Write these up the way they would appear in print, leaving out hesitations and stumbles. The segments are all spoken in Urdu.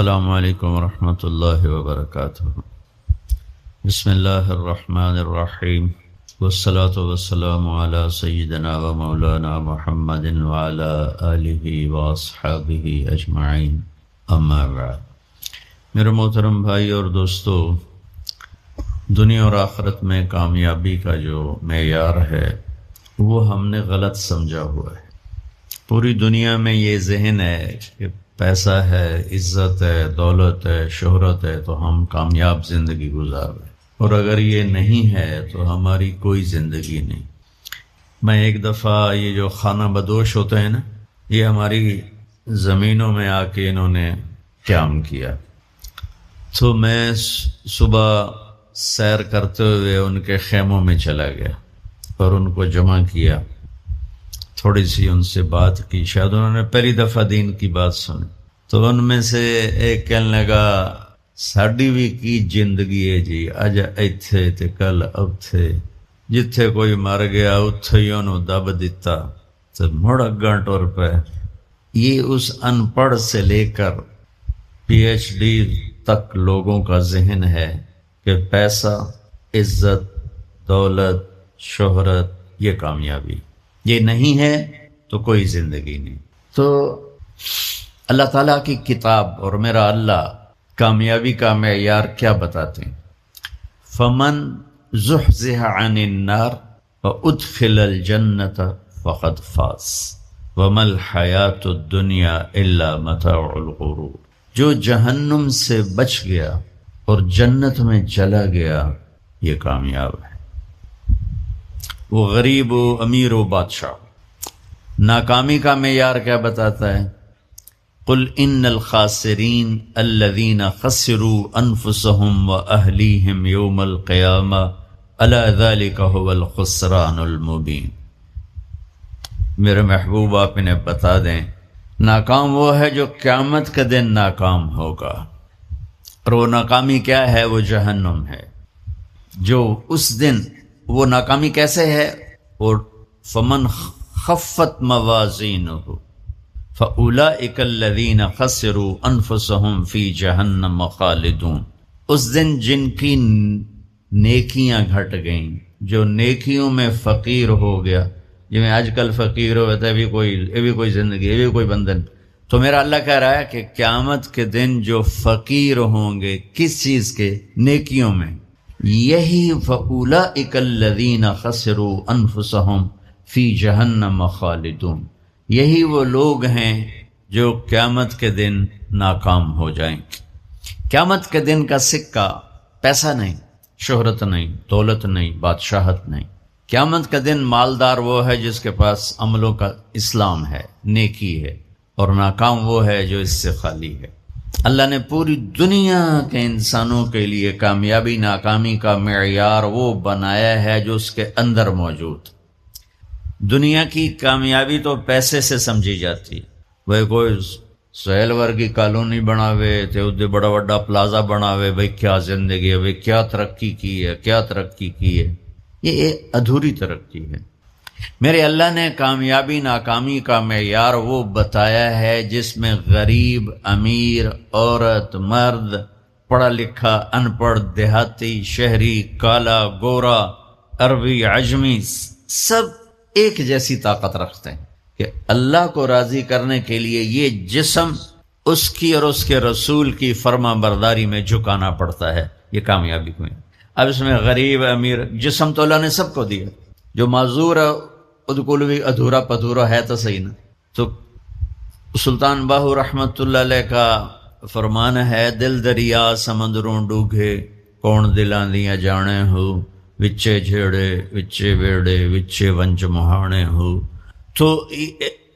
السلام علیکم ورحمۃ اللہ وبرکاتہ۔ بسم اللہ الرحمن الرحیم، والصلاة والسلام علی سیدنا و مولانا محمد وعلی آلہ واصحابہ اجمعین، اما بعد۔ میرے محترم بھائی اور دوستو، دنیا اور آخرت میں کامیابی کا جو معیار ہے وہ ہم نے غلط سمجھا ہوا ہے۔ پوری دنیا میں یہ ذہن ہے کہ پیسہ ہے، عزت ہے، دولت ہے، شہرت ہے تو ہم کامیاب زندگی گزار رہے ہیں، اور اگر یہ نہیں ہے تو ہماری کوئی زندگی نہیں۔ میں ایک دفعہ یہ جو خانہ بدوش ہوتے ہیں نا، یہ ہماری زمینوں میں آ کے انہوں نے قیام کیا، تو میں صبح سیر کرتے ہوئے ان کے خیموں میں چلا گیا اور ان کو جمع کیا، تھوڑی سی ان سے بات کی، شاید انہوں نے پہلی دفعہ دین کی بات سنی، تو ان میں سے ایک کہنے لگا ساڈی بھی کی زندگی ہے جی، اج ایتھے تے کل اوتھے، جتھے کوئی مر گیا اتھے ہی انہوں دب دیتا تو مڑ اگاں ٹر پے۔ یہ اس ان پڑھ سے لے کر پی ایچ ڈی تک لوگوں کا ذہن ہے کہ پیسہ، عزت، دولت، شہرت یہ کامیابی، یہ نہیں ہے تو کوئی زندگی نہیں۔ تو اللہ تعالیٰ کی کتاب اور میرا اللہ کامیابی کا معیار کیا بتاتے ہیں؟ فمن زحزح عن النار وادخل الجنۃ فقد فاز وما الحیاۃ الدنیا الا متاع الغرور۔ جو جہنم سے بچ گیا اور جنت میں چلا گیا یہ کامیاب ہے۔ وہ غریب و امیر و بادشاہ۔ ناکامی کا معیار کیا بتاتا ہے؟ قل ان الخاسرین الذین خسروا انفسهم واہلیہم یوم القیامہ الا ذلک هو الخسران المبین۔ میرے محبوب آپ انہیں بتا دیں، ناکام وہ ہے جو قیامت کے دن ناکام ہوگا، اور وہ ناکامی کیا ہے؟ وہ جہنم ہے۔ جو اس دن وہ ناکامی کیسے ہے؟ اور فمن خفت موازینہ فاولئک الذین خسروا انفسهم فی جہنم خالدون۔ اس دن جن کی نیکیاں گھٹ گئیں، جو نیکیوں میں فقیر ہو گیا، جو میں آج کل فقیر ہو ہے یہ بھی کوئی زندگی، یہ بھی کوئی بندھن، تو میرا اللہ کہہ رہا ہے کہ قیامت کے دن جو فقیر ہوں گے کس چیز کے؟ نیکیوں میں، یہی فَأُولَئِكَ الَّذِينَ خَسِرُوا أَنفُسَهُمْ فِي جَهَنَّمَ خَالِدُونَ۔ یہی وہ لوگ ہیں جو قیامت کے دن ناکام ہو جائیں گے۔ قیامت کے دن کا سکہ پیسہ نہیں، شہرت نہیں، دولت نہیں، بادشاہت نہیں۔ قیامت کا دن مالدار وہ ہے جس کے پاس عملوں کا اسلام ہے، نیکی ہے، اور ناکام وہ ہے جو اس سے خالی ہے۔ اللہ نے پوری دنیا کے انسانوں کے لیے کامیابی ناکامی کا معیار وہ بنایا ہے جو اس کے اندر موجود۔ دنیا کی کامیابی تو پیسے سے سمجھی جاتی، بھائی کوئی سہیل ورگی کالونی بناوے تے ادھے بڑا بڑا پلازا بناوے، بھائی کیا زندگی ہے، بھائی کیا ترقی کی ہے، کیا ترقی کی ہے۔ یہ ادھوری ترقی ہے۔ میرے اللہ نے کامیابی ناکامی کا معیار وہ بتایا ہے جس میں غریب، امیر، عورت، مرد، پڑھا لکھا، ان پڑھ، دیہاتی، شہری، کالا، گورا، عربی، عجمی، سب ایک جیسی طاقت رکھتے ہیں کہ اللہ کو راضی کرنے کے لیے یہ جسم اس کی اور اس کے رسول کی فرما برداری میں جھکانا پڑتا ہے۔ یہ کامیابی کو ہے۔ اب اس میں غریب، امیر، جسم تو اللہ نے سب کو دیا، جو معذور ہے ادکول بھی ادھورا پدھورا ہے تو صحیح نا۔ تو سلطان باہو رحمت اللہ علیہ کا فرمان ہے، دل دریا سمندروں ڈوگے، کون دلاں دیاں جانے ہو، وچے جھیڑے وچے بیڑے وچے ونج مہانے ہو۔ تو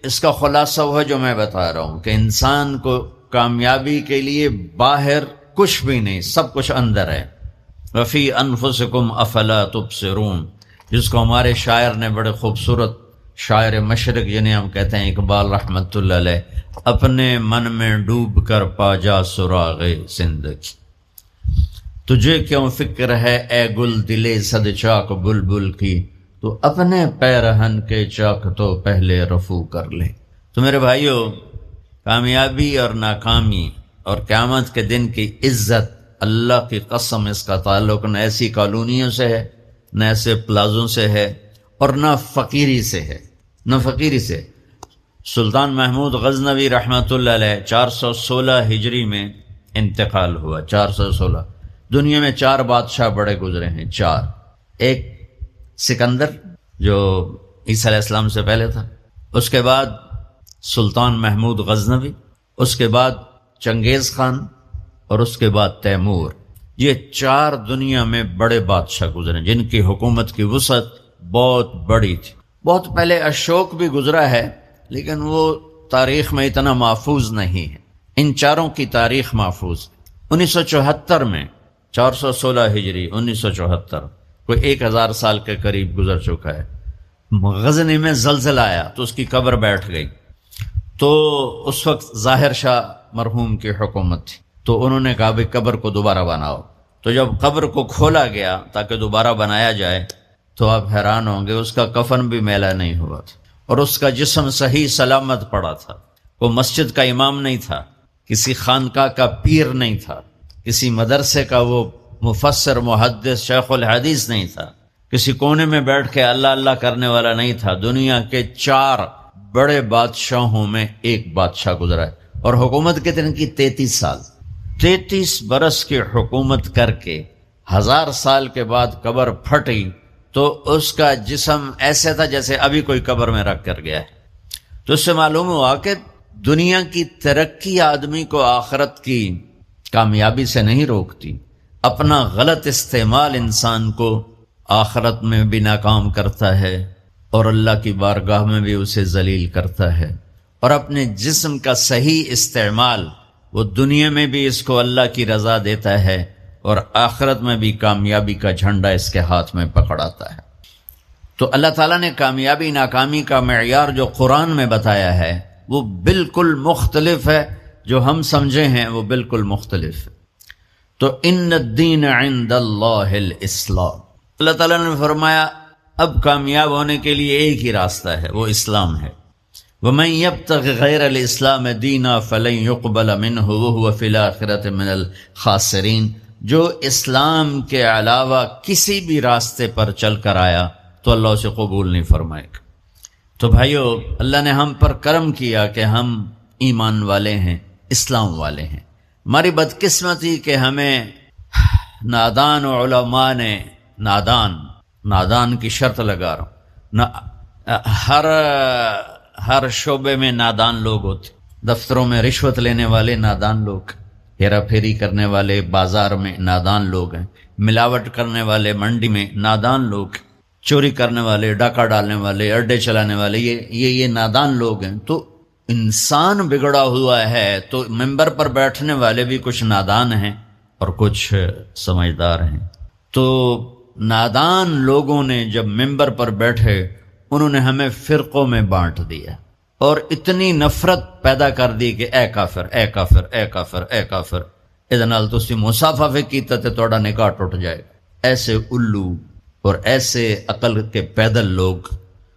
اس کا خلاصہ وہ ہے جو میں بتا رہا ہوں کہ انسان کو کامیابی کے لیے باہر کچھ بھی نہیں، سب کچھ اندر ہے۔ وفی انفسکم افلا تبصرون، جس کو ہمارے شاعر نے بڑے خوبصورت، شاعر مشرق جنہیں ہم کہتے ہیں اقبال رحمت اللہ علیہ، اپنے من میں ڈوب کر پا جا سراغ زندگی۔ تجھے کیوں فکر ہے اے گل دلے صد چاک بلبل کی، تو اپنے پیرہن کے چاک تو پہلے رفو کر لے۔ تو میرے بھائیو، کامیابی اور ناکامی اور قیامت کے دن کی عزت، اللہ کی قسم اس کا تعلق نہ ایسی کالونیوں سے ہے، نہ ایسے پلازوں سے ہے، اور نہ فقیری سے ہے، نہ فقیری سے۔ سلطان محمود غزنوی رحمۃ اللہ علیہ 416 ہجری میں انتقال ہوا، 416۔ دنیا میں 4 بادشاہ بڑے گزرے ہیں، 4۔ ایک سکندر جو عیسیٰ علیہ السلام سے پہلے تھا، اس کے بعد سلطان محمود غزنوی، اس کے بعد چنگیز خان، اور اس کے بعد تیمور۔ یہ 4 دنیا میں بڑے بادشاہ گزرے جن کی حکومت کی وسعت بہت بڑی تھی۔ بہت پہلے اشوک بھی گزرا ہے، لیکن وہ تاریخ میں اتنا محفوظ نہیں ہے۔ ان 4 کی تاریخ محفوظ۔ 1974 میں، 416 ہجری 1974، کوئی 1000 سال کے قریب گزر چکا ہے، غزنی میں زلزلہ آیا تو اس کی قبر بیٹھ گئی۔ تو اس وقت ظاہر شاہ مرحوم کی حکومت تھی، تو انہوں نے کہا بھئی قبر کو دوبارہ بناؤ۔ تو جب قبر کو کھولا گیا تاکہ دوبارہ بنایا جائے تو آپ حیران ہوں گے، اس کا کفن بھی میلا نہیں ہوا تھا، اور اس کا جسم صحیح سلامت پڑا تھا۔ وہ مسجد کا امام نہیں تھا، کسی خانقاہ کا پیر نہیں تھا، کسی مدرسے کا وہ مفسر محدث شیخ الحدیث نہیں تھا، کسی کونے میں بیٹھ کے اللہ اللہ کرنے والا نہیں تھا۔ دنیا کے 4 بڑے بادشاہوں میں ایک بادشاہ گزرا ہے، اور حکومت کتنے کی؟ 33 سال۔ 33 برس کی حکومت کر کے 1000 سال کے بعد قبر پھٹی تو اس کا جسم ایسے تھا جیسے ابھی کوئی قبر میں رکھ کر گیا ہے۔ تو اس سے معلوم ہوا کہ دنیا کی ترقی آدمی کو آخرت کی کامیابی سے نہیں روکتی، اپنا غلط استعمال انسان کو آخرت میں بھی ناکام کرتا ہے اور اللہ کی بارگاہ میں بھی اسے ذلیل کرتا ہے۔ اور اپنے جسم کا صحیح استعمال وہ دنیا میں بھی اس کو اللہ کی رضا دیتا ہے، اور آخرت میں بھی کامیابی کا جھنڈا اس کے ہاتھ میں پکڑاتا ہے۔ تو اللہ تعالیٰ نے کامیابی ناکامی کا معیار جو قرآن میں بتایا ہے وہ بالکل مختلف ہے، جو ہم سمجھے ہیں وہ بالکل مختلف ہے۔ تو ان الدین عند اللہ الاسلام، اللہ تعالیٰ نے فرمایا اب کامیاب ہونے کے لیے ایک ہی راستہ ہے، وہ اسلام ہے۔ وَمَن يَبْتَغِ غَيْرَ الْإِسْلَامِ دِينًا فَلَن يُقْبَلَ مِنْهُ وَهُوَ فِي الْآخِرَةِ مِنَ الْخَاسِرِينَ۔ جو اسلام کے علاوہ کسی بھی راستے پر چل کر آیا تو اللہ اسے قبول نہیں فرمائے گا۔ تو بھائیو، اللہ نے ہم پر کرم کیا کہ ہم ایمان والے ہیں، اسلام والے ہیں۔ ہماری بدقسمتی کہ ہمیں نادان علماء نے نادان کی شرط لگا رہا ہوں، ہر شعبے میں نادان لوگ ہوتے، دفتروں میں رشوت لینے والے نادان لوگ، ہیرا پھیری کرنے والے بازار میں نادان لوگ ہیں، ملاوٹ کرنے والے منڈی میں نادان لوگ، چوری کرنے والے، ڈاکہ ڈالنے والے، اڈے چلانے والے، یہ نادان لوگ ہیں۔ تو انسان بگڑا ہوا ہے تو ممبر پر بیٹھنے والے بھی کچھ نادان ہیں اور کچھ سمجھدار ہیں۔ تو نادان لوگوں نے جب ممبر پر بیٹھے انہوں نے ہمیں فرقوں میں بانٹ دیا اور اتنی نفرت پیدا کر دی کہ اے کافر، اے کافر، اے کافر، اے کافر، ادھر نال تسی مسافہ فی کیتا تے توڑا نکاح ٹوٹ جائے۔ ایسے الو اور ایسے عقل کے پیدل لوگ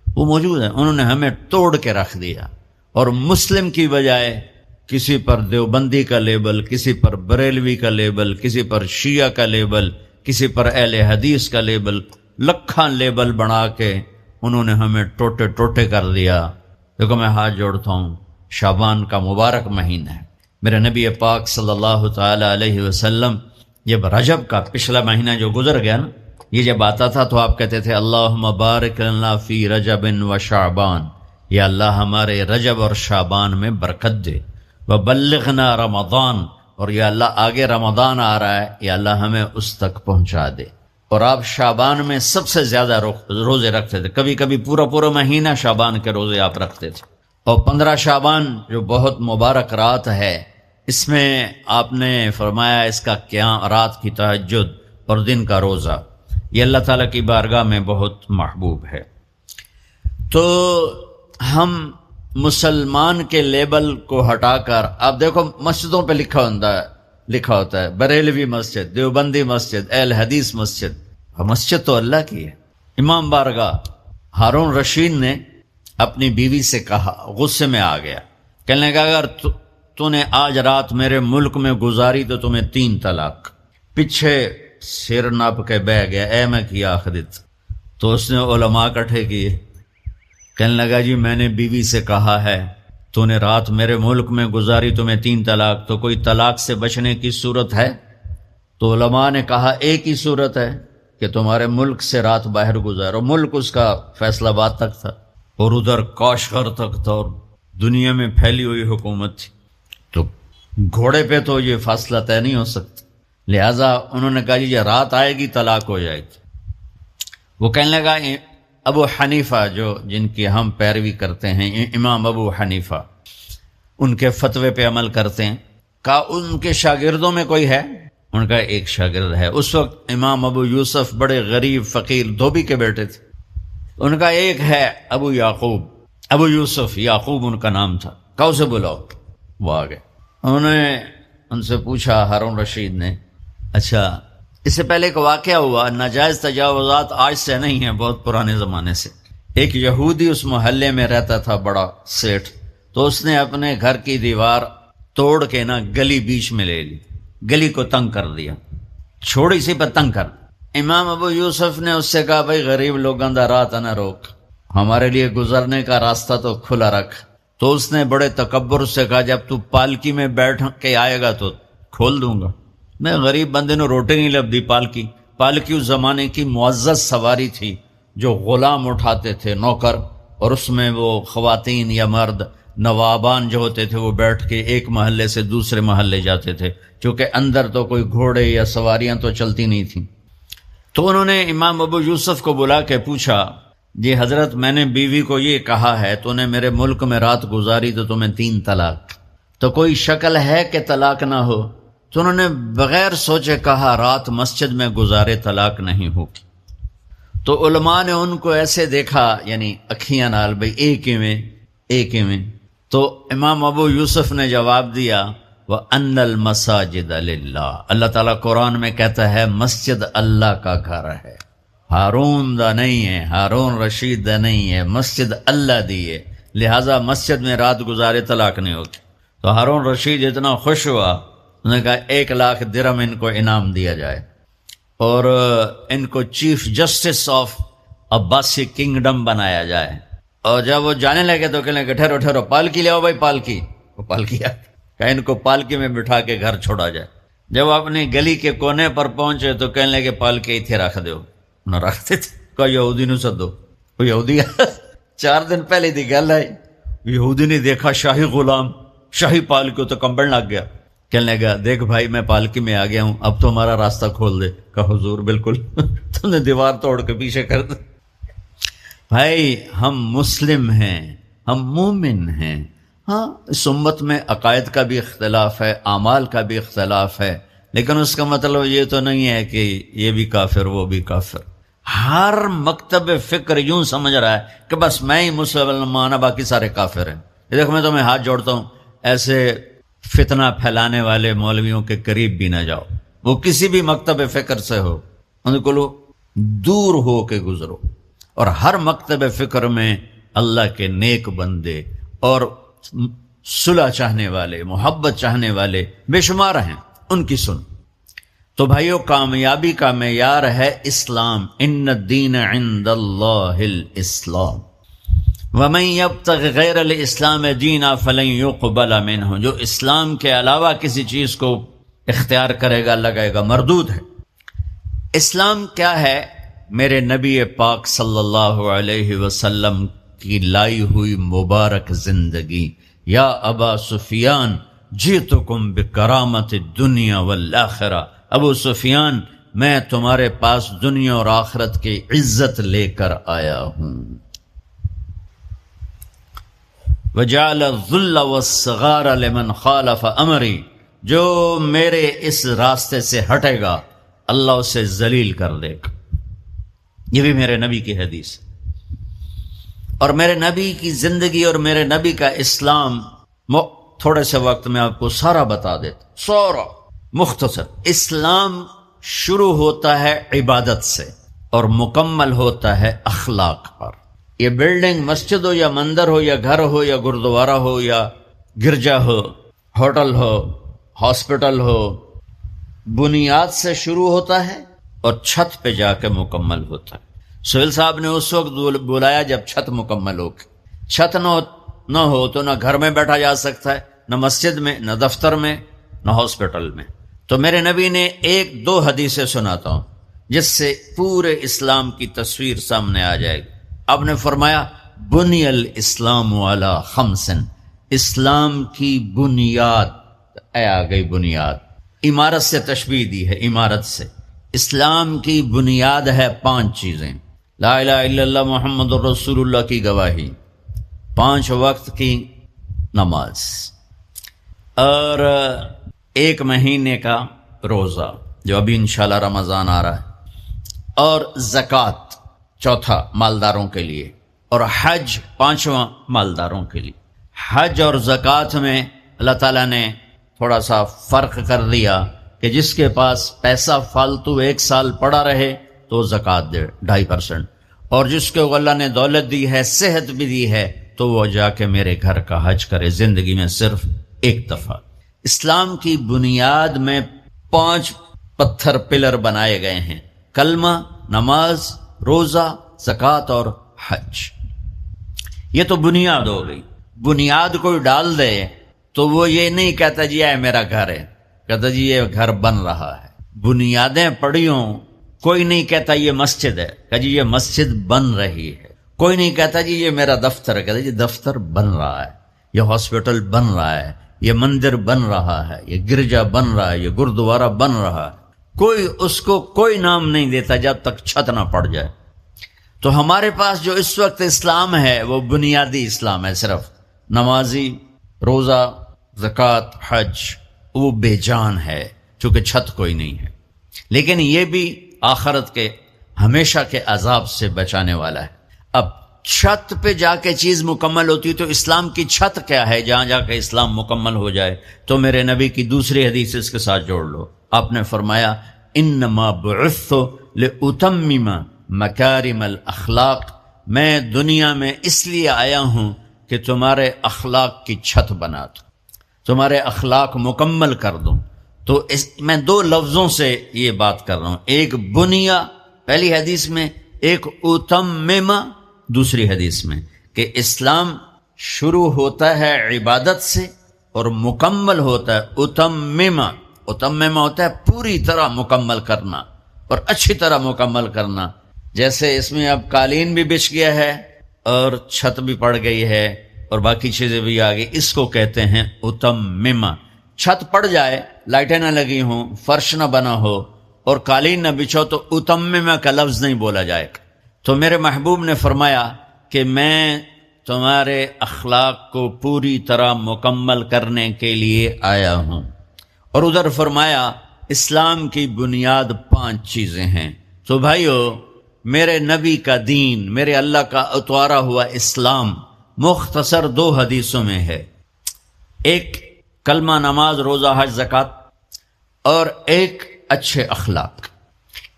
وہ موجود ہیں، انہوں نے ہمیں توڑ کے رکھ دیا، اور مسلم کی بجائے کسی پر دیوبندی کا لیبل، کسی پر بریلوی کا لیبل، کسی پر شیعہ کا لیبل، کسی پر اہل حدیث کا لیبل، لکھاں لیبل بنا کے انہوں نے ہمیں ٹوٹے ٹوٹے کر دیا۔ دیکھو میں ہاتھ جوڑتا ہوں، شعبان کا مبارک مہینہ ہے، میرے نبی پاک صلی اللہ تعالی علیہ وسلم جب رجب کا پچھلا مہینہ جو گزر گیا نا، یہ جب آتا تھا تو آپ کہتے تھے اللہم بارک لنا فی رجب و شعبان، یا اللہ ہمارے رجب اور شعبان میں برکت دے، وبلغنا رمضان، اور یا اللہ آگے رمضان آ رہا ہے، یا اللہ ہمیں اس تک پہنچا دے۔ اور آپ شعبان میں سب سے زیادہ روزے رکھتے تھے، کبھی کبھی پورا مہینہ شعبان کے روزے آپ رکھتے تھے۔ اور 15 شعبان جو بہت مبارک رات ہے، اس میں آپ نے فرمایا اس کا قیام، رات کی تہجد اور دن کا روزہ، یہ اللہ تعالیٰ کی بارگاہ میں بہت محبوب ہے۔ تو ہم مسلمان کے لیبل کو ہٹا کر، آپ دیکھو مسجدوں پہ لکھا ہوتا ہے بریلوی مسجد، دیوبندی مسجد، اہل حدیث مسجد۔ مسجد تو اللہ کی ہے۔ امام بارگاہ ہارون رشید نے اپنی بیوی سے کہا، غصے میں آ گیا، کہنے لگا اگر تو نے آج رات میرے ملک میں گزاری تو تمہیں 3 طلاق۔ پیچھے سر نپ کے بہ گیا، اے میں کیا آخرت۔ تو اس نے علماء اکٹھے کیے، کہنے لگا جی میں نے بیوی سے کہا ہے تو نے رات میرے ملک میں گزاری تمہیں 3 طلاق، تو کوئی طلاق سے بچنے کی صورت ہے؟ تو علماء نے کہا ایک ہی صورت ہے کہ تمہارے ملک سے رات باہر گزارو۔ ملک اس کا فیصل آباد تک تھا اور ادھر کاشغر تک تھا اور دنیا میں پھیلی ہوئی حکومت تھی، تو گھوڑے پہ تو یہ فاصلہ طے نہیں ہو سکتا، لہذا انہوں نے کہا جی یہ رات آئے گی طلاق ہو جائے گی۔ وہ کہنے لگا ابو حنیفہ جن کی ہم پیروی کرتے ہیں، امام ابو حنیفہ، ان کے فتوے پہ عمل کرتے ہیں، کہا ان کے شاگردوں میں کوئی ہے؟ ان کا ایک شاگرد ہے۔ اس وقت امام ابو یوسف بڑے غریب فقیر دھوبی کے بیٹے تھے، ان کا ایک ہے ابو یعقوب، ابو یوسف یعقوب ان کا نام تھا، کہا اسے بلاؤ۔ وہ آ گئے، انہوں نے ان سے پوچھا، ہارون رشید نے، اچھا اس سے پہلے ایک واقعہ ہوا، ناجائز تجاوزات آج سے نہیں ہیں، بہت پرانے زمانے سے۔ ایک یہودی اس محلے میں رہتا تھا، بڑا سیٹھ، تو اس نے اپنے گھر کی دیوار توڑ کے گلی بیچ میں لے لی، گلی کو تنگ کر دیا، چھوڑی سی پر تنگ کر۔ امام ابو یوسف نے اس سے کہا بھائی غریب لوگوں دا راہ نہ روک، ہمارے لیے گزرنے کا راستہ تو کھلا رکھ۔ تو اس نے بڑے تکبر سے کہا جب تو پالکی میں بیٹھ کے آئے گا تو کھول دوں گا۔ میں غریب بندے نے روٹی نہیں لبدی پالکی اس زمانے کی معزز سواری تھی جو غلام اٹھاتے تھے، نوکر، اور اس میں وہ خواتین یا مرد نوابان جو ہوتے تھے وہ بیٹھ کے ایک محلے سے دوسرے محلے جاتے تھے، چونکہ اندر تو کوئی گھوڑے یا سواریاں تو چلتی نہیں تھیں۔ تو انہوں نے امام ابو یوسف کو بلا کے پوچھا، جی حضرت میں نے بیوی کو یہ کہا ہے تو نے میرے ملک میں رات گزاری تو تمہیں 3 طلاق، تو کوئی شکل ہے کہ طلاق نہ ہو؟ تو انہوں نے بغیر سوچے کہا رات مسجد میں گزارے طلاق نہیں ہوگی۔ تو علماء نے ان کو ایسے دیکھا، یعنی اکھیاں نال، بھئی ایک ہی میں۔ تو امام ابو یوسف نے جواب دیا، وَأَنَّ الْمَسَاجِدَ لِلَّهِ، اللہ تعالیٰ قرآن میں کہتا ہے مسجد اللہ کا گھر ہے، ہارون دا نہیں ہے، ہارون رشید دا نہیں ہے، مسجد اللہ دی ہے، لہٰذا مسجد میں رات گزارے طلاق نہیں ہوتی۔ تو ہارون رشید اتنا خوش ہوا، انہوں نے کہا 1 لاکھ درہم ان کو انعام دیا جائے اور ان کو chief justice of Abbasi kingdom بنایا جائے۔ اور جب وہ جانے لگے تو کہنے لگے ٹھہرو پالکی لے آؤ بھائی، پالکی۔ وہ پالکی کہ ان کو پالکی میں بٹھا کے گھر چھوڑا جائے۔ جب اپنی گلی کے کونے پر پہنچے تو کہنے لگے پالکی اتھے رکھ دو، نہ رکھتے تھے، کہا یہودی نو سدو۔ وہ یہودی 4 دن پہلے دی گل ہے، یہودی نے دیکھا شاہی غلام شاہی پالکی تو کمبل لگ گیا، کہنے لگا دیکھ بھائی میں پالکی میں آ گیا ہوں، اب تو ہمارا راستہ کھول دے۔ کہا حضور بالکل تم نے دیوار توڑ کے پیچھے کر دے۔ بھائی ہم مسلم ہیں، ہم مومن ہیں، ہاں اس امت میں عقائد کا بھی اختلاف ہے، اعمال کا بھی اختلاف ہے، لیکن اس کا مطلب یہ تو نہیں ہے کہ یہ بھی کافر وہ بھی کافر۔ ہر مکتب فکر یوں سمجھ رہا ہے کہ بس میں ہی مسلمان ہوں، باقی سارے کافر ہیں۔ دیکھ میں تمہیں ہاتھ جوڑتا ہوں، ایسے فتنہ پھیلانے والے مولویوں کے قریب بھی نہ جاؤ، وہ کسی بھی مکتب فکر سے ہو، ان کو دور ہو کے گزرو۔ اور ہر مکتب فکر میں اللہ کے نیک بندے اور صلح چاہنے والے، محبت چاہنے والے بے شمار ہیں، ان کی سن۔ تو بھائیو کامیابی کا معیار ہے اسلام، ان الدین عند اللہ الاسلام، وَمَن يَبْتَغِ غَيْرَ الْإِسْلَامِ دِينًا فَلَن يُقْبَلَ مِنْهُ، جو اسلام کے علاوہ کسی چیز کو اختیار کرے گا لگائے گا، مردود ہے۔ اسلام کیا ہے؟ میرے نبی پاک صلی اللہ علیہ وسلم کی لائی ہوئی مبارک زندگی۔ یا ابا سفیان جئتکم بکرامت الدنیا والآخرہ، ابو سفیان میں تمہارے پاس دنیا اور آخرت کی عزت لے کر آیا ہوں۔ وجعل الذل والصغار لمن خالف امری، جو میرے اس راستے سے ہٹے گا اللہ اسے ذلیل کر دے گا۔ یہ بھی میرے نبی کی حدیث ہے، اور میرے نبی کی زندگی اور میرے نبی کا اسلام تھوڑے سے وقت میں آپ کو سارا بتا دیتا، سارا مختصر۔ اسلام شروع ہوتا ہے عبادت سے اور مکمل ہوتا ہے اخلاق پر۔ یہ بلڈنگ مسجد ہو یا مندر ہو یا گھر ہو یا گردوارہ ہو یا گرجا ہو، ہوٹل ہو، ہاسپٹل ہو، بنیاد سے شروع ہوتا ہے اور چھت پہ جا کے مکمل ہوتا ہے۔ سہیل صاحب نے اس وقت بلایا جب چھت مکمل ہو گئی۔ چھت نہ ہو تو نہ گھر میں بیٹھا جا سکتا ہے، نہ مسجد میں، نہ دفتر میں، نہ ہاسپٹل میں۔ تو میرے نبی نے ایک دو حدیثیں سناتا ہوں جس سے پورے اسلام کی تصویر سامنے آ جائے گی۔ آپ نے فرمایا بنی الاسلام علی خمس، اسلام کی بنیاد، آ گئی بنیاد، عمارت سے تشبیہ دی ہے، عمارت سے۔ اسلام کی بنیاد ہے 5 چیزیں، لا الہ الا اللہ محمد الرسول اللہ کی گواہی، 5 وقت کی نماز، اور 1 مہینے کا روزہ جو ابھی انشاءاللہ رمضان آ رہا ہے، اور زکوٰۃ 4 مالداروں کے لیے، اور حج 5واں مالداروں کے لیے۔ حج اور زکوٰۃ میں اللہ تعالیٰ نے تھوڑا سا فرق کر دیا کہ جس کے پاس پیسہ فالتو 1 سال پڑا رہے تو زکوٰۃ دے 2.5%، اور جس کو اللہ نے دولت دی ہے، صحت بھی دی ہے، تو وہ جا کے میرے گھر کا حج کرے زندگی میں صرف 1 دفعہ۔ اسلام کی بنیاد میں 5 پتھر پلر بنائے گئے ہیں، کلمہ، نماز، روزہ، زکوٰۃ اور حج۔ یہ تو بنیاد ہو گئی۔ بنیاد کوئی ڈال دے تو وہ یہ نہیں کہتا جی یہ میرا گھر ہے، کہتا جی یہ گھر بن رہا ہے۔ بنیادیں پڑی ہوں، کوئی نہیں کہتا یہ مسجد ہے، کہ جی یہ مسجد بن رہی ہے۔ کوئی نہیں کہتا جی یہ میرا دفتر ہے، کہتا جی دفتر بن رہا ہے، یہ ہاسپٹل بن رہا ہے، یہ مندر بن رہا ہے، یہ گرجا بن رہا ہے، یہ گردوارہ بن رہا ہے۔ کوئی اس کو کوئی نام نہیں دیتا جب تک چھت نہ پڑ جائے۔ تو ہمارے پاس جو اس وقت اسلام ہے وہ بنیادی اسلام ہے، صرف نمازی، روزہ، زکوٰۃ، حج، وہ بے جان ہے چونکہ چھت کوئی نہیں ہے، لیکن یہ بھی آخرت کے ہمیشہ کے عذاب سے بچانے والا ہے۔ اب چھت پہ جا کے چیز مکمل ہوتی تو اسلام کی چھت کیا ہے جہاں جا کے اسلام مکمل ہو جائے؟ تو میرے نبی کی دوسری حدیث اس کے ساتھ جوڑ لو۔ آپ نے فرمایا انما بعثت لاتمم مکارم الاخلاق، میں دنیا میں اس لیے آیا ہوں کہ تمہارے اخلاق کی چھت بنا دوں، تمہارے اخلاق مکمل کر دوں۔ تو میں 2 لفظوں سے یہ بات کر رہا ہوں، ایک بنیا پہلی حدیث میں، ایک اتمم دوسری حدیث میں، کہ اسلام شروع ہوتا ہے عبادت سے اور مکمل ہوتا ہے اتمم۔ اتمم ہوتا ہے پوری طرح مکمل کرنا اور اچھی طرح مکمل کرنا۔ جیسے اس میں اب قالین بھی بچھ گیا ہے اور چھت بھی پڑ گئی ہے اور باقی چیزیں بھی آ گئی، اس کو کہتے ہیں اتمم۔ چھت پڑ جائے، لائٹیں نہ لگی ہوں، فرش نہ بنا ہو اور قالین نہ بچھو تو اتمم کا لفظ نہیں بولا جائے گا۔ تو میرے محبوب نے فرمایا کہ میں تمہارے اخلاق کو پوری طرح مکمل کرنے کے لیے آیا ہوں۔ اور ادھر فرمایا اسلام کی بنیاد 5 چیزیں ہیں۔ تو بھائیو، میرے نبی کا دین، میرے اللہ کا اتوارا ہوا اسلام مختصر 2 حدیثوں میں ہے، ایک کلمہ، نماز، روزہ، حج، زکوٰۃ، اور ایک اچھے اخلاق۔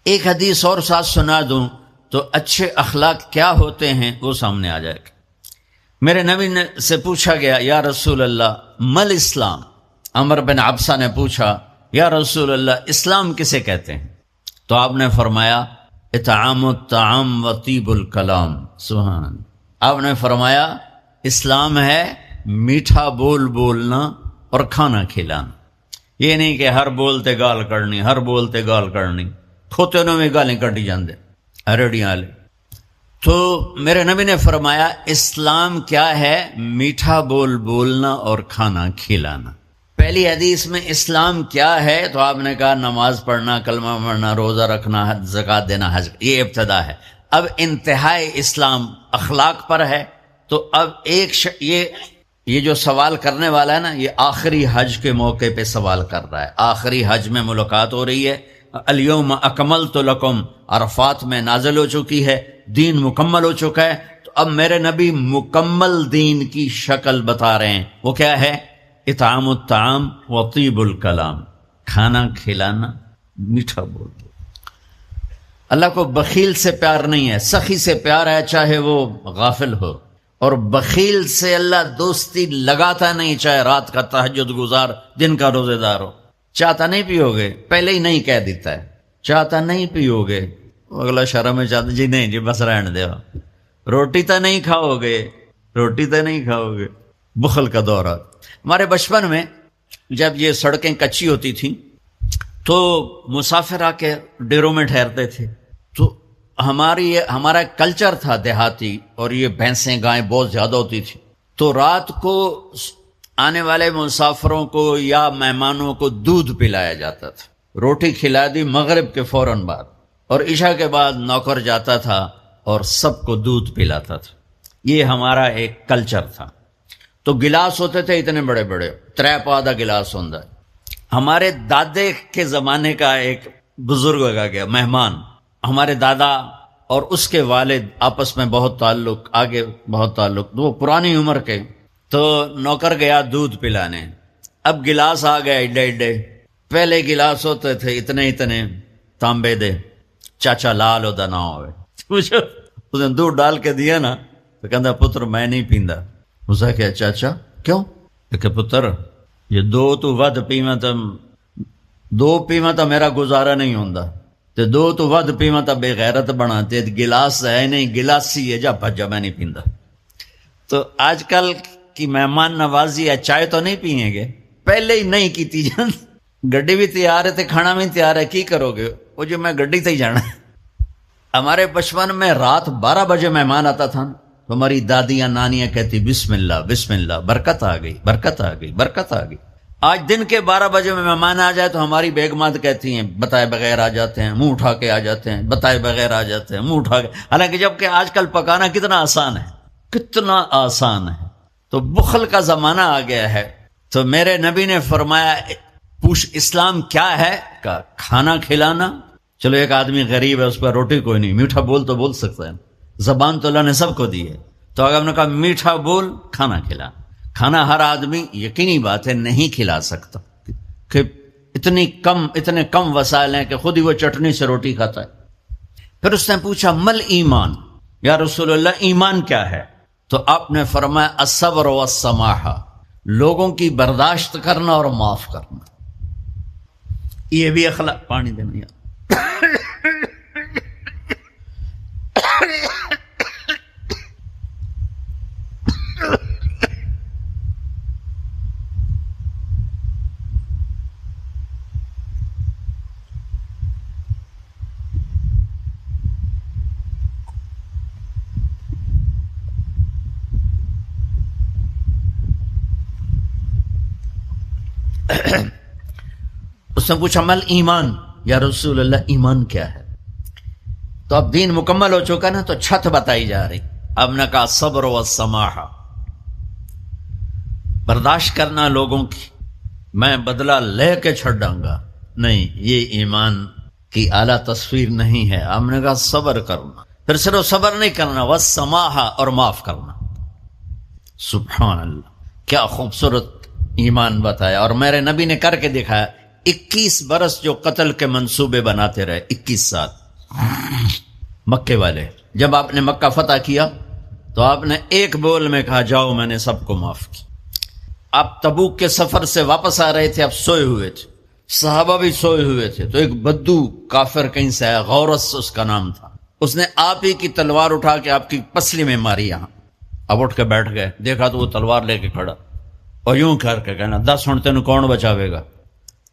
ایک حدیث اور ساتھ سنا دوں تو اچھے اخلاق کیا ہوتے ہیں وہ سامنے آ جائے گا۔ میرے نبی سے پوچھا گیا یا رسول اللہ مل اسلام، عمر بن عبسہ نے پوچھا یا رسول اللہ اسلام کسے کہتے ہیں؟ تو آپ نے فرمایا اطعام الطعام و طیب الکلام۔ سبحان اللہ۔ آپ نے فرمایا اسلام ہے میٹھا بول بولنا اور کھانا کھلانا۔ یہ نہیں کہ ہر بولتے گال کرنی، ہر بولتے گال کرنی، کھوتے انہوں میں گالیں کٹی جاندے ریڈیاں والے۔ تو میرے نبی نے فرمایا اسلام کیا ہے؟ میٹھا بول بولنا اور کھانا کھلانا۔ پہلی حدیث میں اسلام کیا ہے تو آپ نے کہا نماز پڑھنا، کلمہ پڑھنا، روزہ رکھنا، زکوٰۃ دینا، حج، یہ ابتدا ہے۔ اب انتہائی اسلام اخلاق پر ہے۔ تو اب یہ جو سوال کرنے والا ہے نا، یہ آخری حج کے موقع پہ سوال کر رہا ہے۔ آخری حج میں ملاقات ہو رہی ہے، الیوم اکملت لکم، عرفات میں نازل ہو چکی ہے، دین مکمل ہو چکا ہے۔ تو اب میرے نبی مکمل دین کی شکل بتا رہے ہیں، وہ کیا ہے؟ اطعام الطعام و طیب الکلام، کھانا کھلانا، میٹھا بول۔ اللہ کو بخیل سے پیار نہیں ہے، سخی سے پیار ہے، چاہے وہ غافل ہو، اور بخیل سے اللہ دوستی لگاتا نہیں، چاہے رات کا تہجد گزار دن کا روزے دار ہو۔ چاہتا نہیں پیو گے، پہلے ہی نہیں کہہ دیتا ہے، چاہتا نہیں پیو گے، اگلا شرم میں چاہتا جی نہیں جی بس رہن دے، روٹی تو نہیں کھاؤ گے، روٹی تو نہیں کھاؤ گے، بخل کا دورہ۔ ہمارے بچپن میں جب یہ سڑکیں کچی ہوتی تھیں تو مسافر آ کے ڈیروں میں ٹھہرتے تھے، تو ہمارا کلچر تھا دیہاتی، اور یہ بھینسیں گائیں بہت زیادہ ہوتی تھی، تو رات کو آنے والے مسافروں کو یا مہمانوں کو دودھ پلایا جاتا تھا، روٹی کھلا دی مغرب کے فوراً بعد، اور عشاء کے بعد نوکر جاتا تھا اور سب کو دودھ پلاتا تھا۔ یہ ہمارا ایک کلچر تھا۔ تو گلاس ہوتے تھے اتنے بڑے بڑے، 3 گلاس ہوتا۔ ہمارے دادے کے زمانے کا ایک بزرگ آ گیا مہمان، ہمارے دادا اور اس کے والد آپس میں بہت تعلق، آگے بہت تعلق، وہ پرانی عمر کے، تو نوکر گیا دودھ پلانے، اب گلاس آ گئے ایڈے ایڈے، پہلے گلاس ہوتے تھے اتنے اتنے تانبے دے، چاچا لال ہوتا نہ ہوئے، اس نے دودھ ڈال کے دیا نا تو کہتا پتر میں نہیں پیندا۔ اسے کہا چاچا کیوں؟ کہ پتر یہ دو تو ود پیواں تو دو پیواں تو میرا گزارا نہیں ہوندا، تے دو تو ود پیواں تو بے غیرت بنا، تے گلاس ہے نہیں گلاسی ہے، جا بھجا میں نہیں پیندا۔ تو آج کل کی مہمان نوازی ہے، چائے تو نہیں پیئیں گے، پہلے ہی نہیں کیتی جان، گڈی بھی تیار ہے تے کھانا بھی تیار ہے، کی کرو گے؟ وہ جو میں گڈی تے ہی جانا۔ ہمارے بچپن میں رات 12 بجے مہمان آتا تھا تو ہماری دادیاں نانیاں کہتی بسم اللہ بسم اللہ، برکت آ گئی برکت آ گئی برکت آ گئی۔ آج دن کے 12 بجے میں مہمان آ جائے تو ہماری بیگمات کہتی ہیں بتائے بغیر آ جاتے ہیں، منہ اٹھا کے آ جاتے ہیں، بتائے بغیر آ جاتے ہیں، منہ اٹھا کے، حالانکہ جب کہ آج کل پکانا کتنا آسان ہے، کتنا آسان ہے۔ تو بخل کا زمانہ آ گیا ہے۔ تو میرے نبی نے فرمایا پوچھ اسلام کیا ہے؟ کہ کھانا کھلانا۔ چلو ایک آدمی غریب ہے، اس پر روٹی کوئی نہیں، میٹھا بول تو بول سکتا ہے، زبان تو اللہ نے سب کو دی ہے، تو اگر ہم نے کہا میٹھا بول کھانا کھلا، کھانا ہر آدمی یقینی بات ہے نہیں کھلا سکتا، کہ اتنے کم وسائل ہیں کہ خود ہی وہ چٹنی سے روٹی کھاتا ہے۔ پھر اس نے پوچھا مل ایمان، یا رسول اللہ ایمان کیا ہے؟ تو آپ نے فرمایا الصبر والسماحہ، لوگوں کی برداشت کرنا اور معاف کرنا۔ یہ بھی اخلاق، پانی دینا یار۔ اس نے پوچھا مل ایمان، یا رسول اللہ ایمان کیا ہے؟ تو اب دین مکمل ہو چکا نا، تو چھت بتائی جا رہی۔ اب نے کہا صبر و سماحہ، برداشت کرنا لوگوں کی، میں بدلہ لے کے چھڑوں گا نہیں، یہ ایمان کی اعلیٰ تصویر نہیں ہے۔ ہم نے کہا صبر کرنا، پھر صرف صبر نہیں کرنا، والسماحہ، اور معاف کرنا۔ سبحان اللہ، کیا خوبصورت ایمان بتایا، اور میرے نبی نے کر کے دکھایا۔ 21 برس جو قتل کے منصوبے بناتے رہے، 21 سال مکے والے، جب آپ نے مکہ فتح کیا تو آپ نے ایک بول میں کہا جاؤ میں نے سب کو معاف کیا۔ آپ تبوک کے سفر سے واپس آ رہے تھے، آپ سوئے ہوئے تھے، صحابہ بھی سوئے ہوئے تھے، تو ایک بدو کافر کہیں سے آیا، غورس اس کا نام تھا، اس نے آپ ہی کی تلوار اٹھا کے آپ کی پسلی میں ماری یہاں۔ اب اٹھ کے بیٹھ گئے، دیکھا تو وہ تلوار لے کے کھڑا، اور یوں کر کے کہنا 10 ہن تینوں کون بچاوے گا؟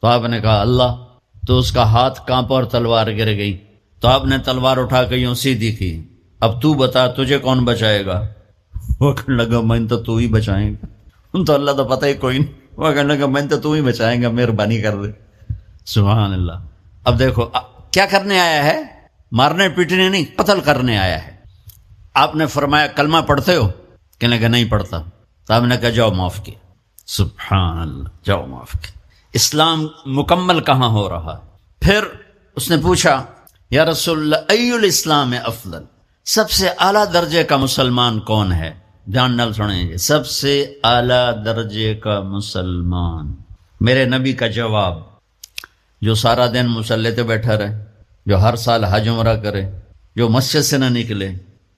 تو آپ نے کہا اللہ، تو اس کا ہاتھ کانپا اور تلوار گر گئی، تو آپ نے تلوار اٹھا کے یوں سیدھی کی، اب تو بتا تجھے کون بچائے گا؟ وہ کہنے لگا میں تو ہی بچائیں گا، تو اللہ تو پتہ ہی کوئی نہیں، وہ کہنے لگا میں تو ہی بچائیں گا، مہربانی کر دے۔ سبحان اللہ۔ اب دیکھو کیا کرنے آیا ہے، مارنے پیٹنے نہیں، قتل کرنے آیا ہے۔ آپ نے فرمایا کلمہ پڑھتے ہو؟ کہنے لگا نہیں پڑھتا، تو آپ نے کہا جاؤ معاف کیا۔ سبحان اللہ، جاؤ معاف کیا۔ اسلام مکمل کہاں ہو رہا ہے؟ پھر اس نے پوچھا یا رسول اللہ ای الاسلام افضل، سب سے اعلیٰ درجے کا مسلمان کون ہے؟ دھیان نال سنیں گے، سب سے اعلیٰ درجے کا مسلمان، میرے نبی کا جواب، جو سارا دن مصلی پہ بیٹھا رہے، جو ہر سال حج عمرہ کرے، جو مسجد سے نہ نکلے،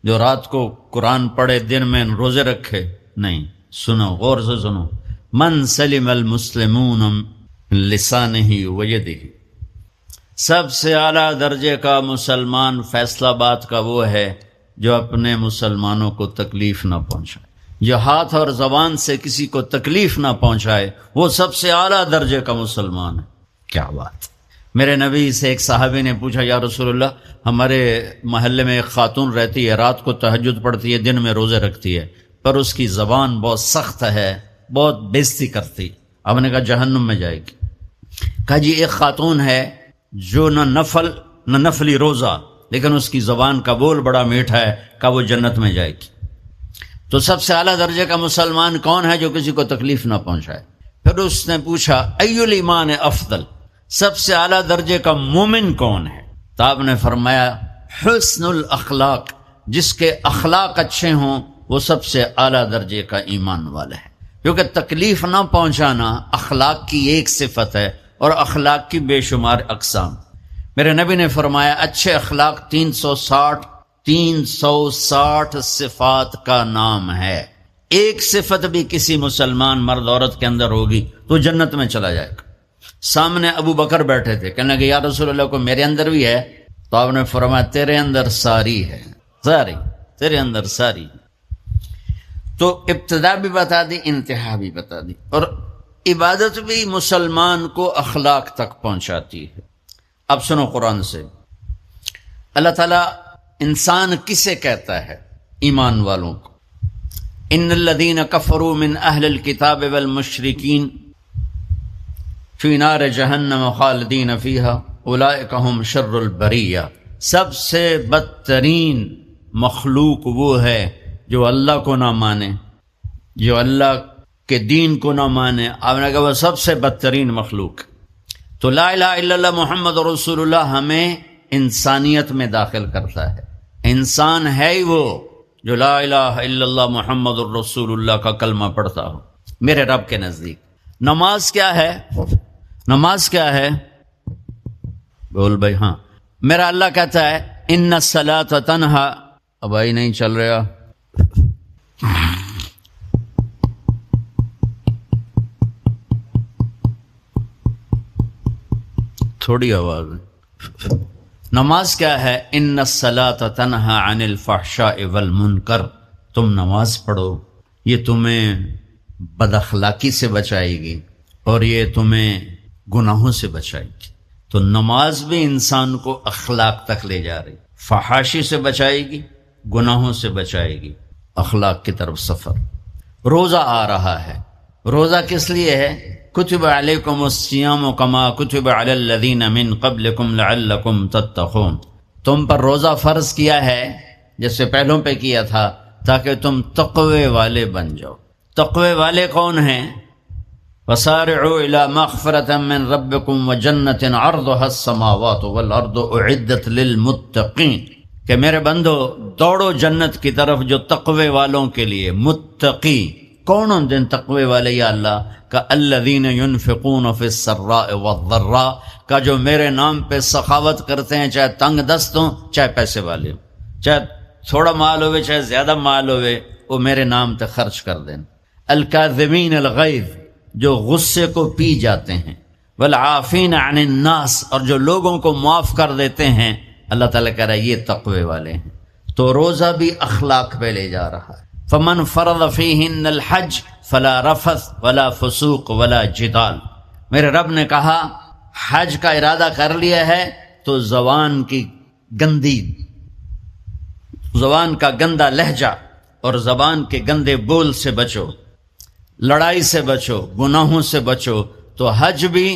جو رات کو قرآن پڑھے دن میں روزے رکھے، نہیں، سنو غور سے سنو، من سلم المسلمون من لسانہ ویدہ، سب سے اعلیٰ درجے کا مسلمان فیصلہ بات کا وہ ہے جو اپنے مسلمانوں کو تکلیف نہ پہنچائے، جو ہاتھ اور زبان سے کسی کو تکلیف نہ پہنچائے، وہ سب سے اعلیٰ درجے کا مسلمان ہے۔ کیا بات! میرے نبی سے ایک صحابی نے پوچھا، یا رسول اللہ، ہمارے محلے میں ایک خاتون رہتی ہے، رات کو تہجد پڑھتی ہے، دن میں روزے رکھتی ہے، پر اس کی زبان بہت سخت ہے، بہت بےزتی کرتی۔ آپ نے کہا جہنم میں جائے گی۔ کہا جی ایک خاتون ہے جو نہ نفلی روزہ، لیکن اس کی زبان کا بول بڑا میٹھا ہے، کہا وہ جنت میں جائے گی۔ تو سب سے اعلیٰ درجے کا مسلمان کون ہے جو کسی کو تکلیف نہ پہنچائے؟ پھر اس نے پوچھا ای الایمان افضل، سب سے اعلیٰ درجے کا مومن کون ہے؟ تو آپ نے فرمایا حسن الاخلاق، جس کے اخلاق اچھے ہوں وہ سب سے اعلیٰ درجے کا ایمان والا ہے، کیونکہ تکلیف نہ پہنچانا اخلاق کی ایک صفت ہے، اور اخلاق کی بے شمار اقسام۔ میرے نبی نے فرمایا اچھے اخلاق 360 صفات کا نام ہے، ایک صفت بھی کسی مسلمان مرد عورت کے اندر ہوگی تو جنت میں چلا جائے گا۔ سامنے ابو بکر بیٹھے تھے، کہنے لگے یا رسول اللہ کو میرے اندر بھی ہے؟ تو آپ نے فرمایا تیرے اندر ساری ہے، ساری تیرے اندر ساری۔ تو ابتدا بھی بتا دی، انتہا بھی بتا دی، اور عبادت بھی مسلمان کو اخلاق تک پہنچاتی ہے۔ اب سنو قرآن سے، اللہ تعالیٰ انسان کسے کہتا ہے؟ ایمان والوں کو۔ ان الذین کفروا من اہل الکتاب والمشرکین فی نار جہنم خالدین فیہا اولئک ھم شر البریہ، سب سے بدترین مخلوق وہ ہے جو اللہ کو نہ مانے، جو اللہ کے دین کو نہ مانے۔ آپ نے کہا وہ سب سے بدترین مخلوق۔ تو لا الہ الا اللہ محمد رسول اللہ ہمیں انسانیت میں داخل کرتا ہے۔ انسان ہے ہی وہ جو لا الہ الا اللہ محمد الرسول اللہ کا کلمہ پڑھتا ہو میرے رب کے نزدیک۔ نماز کیا ہے؟ نماز کیا ہے؟ بول بھائی۔ ہاں، میرا اللہ کہتا ہے ان الصلاۃ تنہا، اب بھائی نہیں چل رہا، تھوڑی آواز ہے۔ نماز کیا ہے؟ ان الصلاۃ تنہا عن الفحشاء والمنکر، تم نماز پڑھو، یہ تمہیں بد اخلاقی سے بچائے گی اور یہ تمہیں گناہوں سے بچائے گی۔ تو نماز بھی انسان کو اخلاق تک لے جا رہی، فحاشی سے بچائے گی، گناہوں سے بچائے گی، اخلاق کی طرف سفر۔ روزہ آ رہا ہے، روزہ کس لیے ہے؟ کتب علیکم الصیام کما کتب علی الذین من قبلکم لعلکم تتقون، تم پر روزہ فرض کیا ہے جیسے پہلوں پہ کیا تھا تاکہ تم تقوی والے بن جاؤ۔ تقوی والے کون ہیں؟ وسارعوا الی مغفرۃ من ربکم وجنۃ عرضها السماوات والارض اعدت للمتقین، کہ میرے بندو دوڑو جنت کی طرف جو تقوی والوں کے لیے۔ متقی کون ہوں دن تقوی والے یا اللہ کا؟ الذین ينفقون فی السراء والضراء، کا جو میرے نام پہ سخاوت کرتے ہیں، چاہے تنگ دست ہوں چاہے پیسے والے ہوں، چاہے تھوڑا مال ہوئے چاہے زیادہ مال ہوئے، وہ میرے نام پہ خرچ کر دیں۔ الکاظمین الغیظ، جو غصے کو پی جاتے ہیں، والعافین عن الناس، اور جو لوگوں کو معاف کر دیتے ہیں۔ اللہ تعالیٰ کہہ رہا ہے یہ تقوی والے ہیں۔ تو روزہ بھی اخلاق پہ لے جا رہا ہے۔ فمن فرض فیہن الحج فلا رفث ولا فسوق ولا جدال، میرے رب نے کہا حج کا ارادہ کر لیا ہے تو زبان کا گندا لہجہ اور زبان کے گندے بول سے بچو، لڑائی سے بچو، گناہوں سے بچو۔ تو حج بھی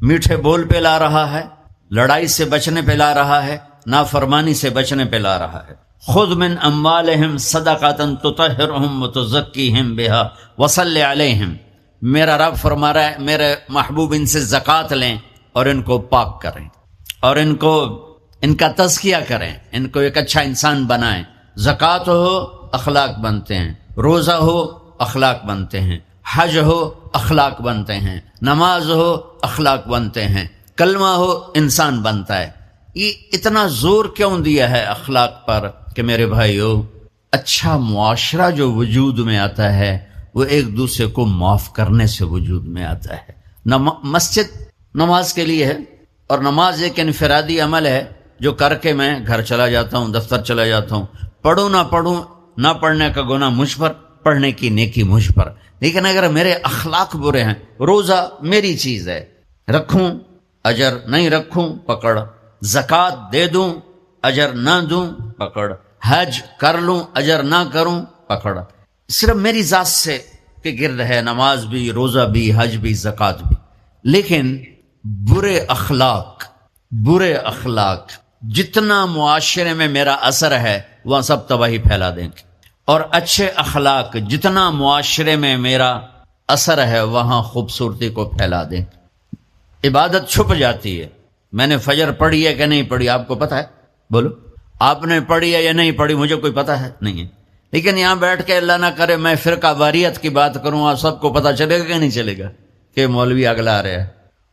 میٹھے بول پہ لا رہا ہے، لڑائی سے بچنے پہ لا رہا ہے، نافرمانی سے بچنے پہ لا رہا ہے۔ خذ من اموالہم صدقۃ تطہرہم وتزکیہم بہا وصلی علیہم، میرا رب فرما رہا ہے میرے محبوب ان سے زکوٰۃ لیں اور ان کو پاک کریں اور ان کا تزکیہ کریں، ان کو ایک اچھا انسان بنائیں۔ زکوٰۃ ہو اخلاق بنتے ہیں، روزہ ہو اخلاق بنتے ہیں، حج ہو اخلاق بنتے ہیں، نماز ہو اخلاق بنتے ہیں، کلمہ ہو انسان بنتا ہے۔ یہ اتنا زور کیوں دیا ہے اخلاق پر؟ کہ میرے بھائیو اچھا معاشرہ جو وجود میں آتا ہے وہ ایک دوسرے کو معاف کرنے سے وجود میں آتا ہے. مسجد نماز کے لیے ہے، اور نماز ایک انفرادی عمل ہے جو کر کے میں گھر چلا جاتا ہوں، دفتر چلا جاتا ہوں، پڑھوں نہ پڑھوں، نہ پڑھنے کا گناہ مجھ پر، پڑھنے کی نیکی مجھ پر. لیکن اگر میرے اخلاق برے ہیں، روزہ میری چیز ہے، رکھوں اجر، نہیں رکھوں پکڑ، زکوٰۃ دے دوں اجر نہ دوں پکڑ، حج کر لوں اجر نہ کروں پکڑ، صرف میری ذات سے کہ گرد ہے، نماز بھی، روزہ بھی، حج بھی، زکوٰۃ بھی. لیکن برے اخلاق جتنا معاشرے میں میرا اثر ہے وہاں سب تباہی پھیلا دیں گے، اور اچھے اخلاق جتنا معاشرے میں میرا اثر ہے وہاں خوبصورتی کو پھیلا دیں. عبادت چھپ جاتی ہے. میں نے فجر پڑھی ہے کہ نہیں پڑھی آپ کو پتہ ہے؟ بولو، آپ نے پڑھی ہے یا نہیں پڑھی؟ مجھے کوئی پتہ ہے نہیں ہے. لیکن یہاں بیٹھ کے اللہ نہ کرے میں فرقہ واریت کی بات کروں، آپ سب کو پتہ چلے گا کہ نہیں چلے گا کہ مولوی اگلا رہا ہے؟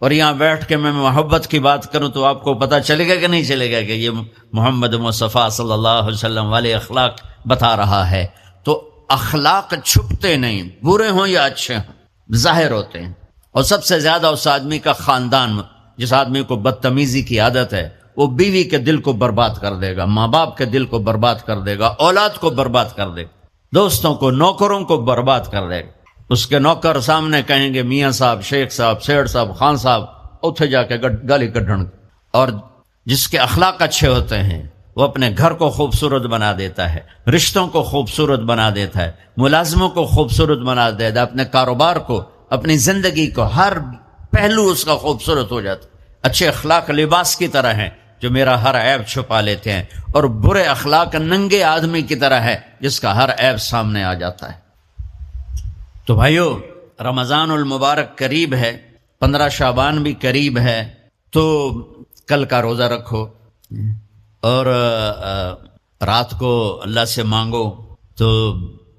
اور یہاں بیٹھ کے میں محبت کی بات کروں تو آپ کو پتہ چلے گا کہ نہیں چلے گا کہ یہ محمد مصطفیٰ صلی اللہ علیہ وسلم والے اخلاق بتا رہا ہے. تو اخلاق چھپتے نہیں، برے ہوں یا اچھے ہوں ظاہر ہوتے ہیں. اور سب سے زیادہ اس آدمی کا خاندان، جس آدمی کو بدتمیزی کی عادت ہے وہ بیوی کے دل کو برباد کر دے گا، ماں باپ کے دل کو برباد کر دے گا، اولاد کو برباد کر دے گا، دوستوں کو، نوکروں کو برباد کر دے گا. اس کے نوکر سامنے کہیں گے میاں صاحب، شیخ صاحب، سیٹھ صاحب، خان صاحب، اتھے جا کے گالی کڈھن. اور جس کے اخلاق اچھے ہوتے ہیں وہ اپنے گھر کو خوبصورت بنا دیتا ہے، رشتوں کو خوبصورت بنا دیتا ہے، ملازموں کو خوبصورت بنا دیتا ہے، اپنے کاروبار کو، اپنی زندگی کو، ہر پہلو اس کا خوبصورت ہو جاتا ہے. اچھے اخلاق لباس کی طرح ہیں جو میرا ہر عیب چھپا لیتے ہیں، اور برے اخلاق ننگے آدمی کی طرح ہے جس کا ہر عیب سامنے آ جاتا ہے. تو بھائیو، رمضان المبارک قریب ہے، 15 شعبان بھی قریب ہے، تو کل کا روزہ رکھو اور رات کو اللہ سے مانگو تو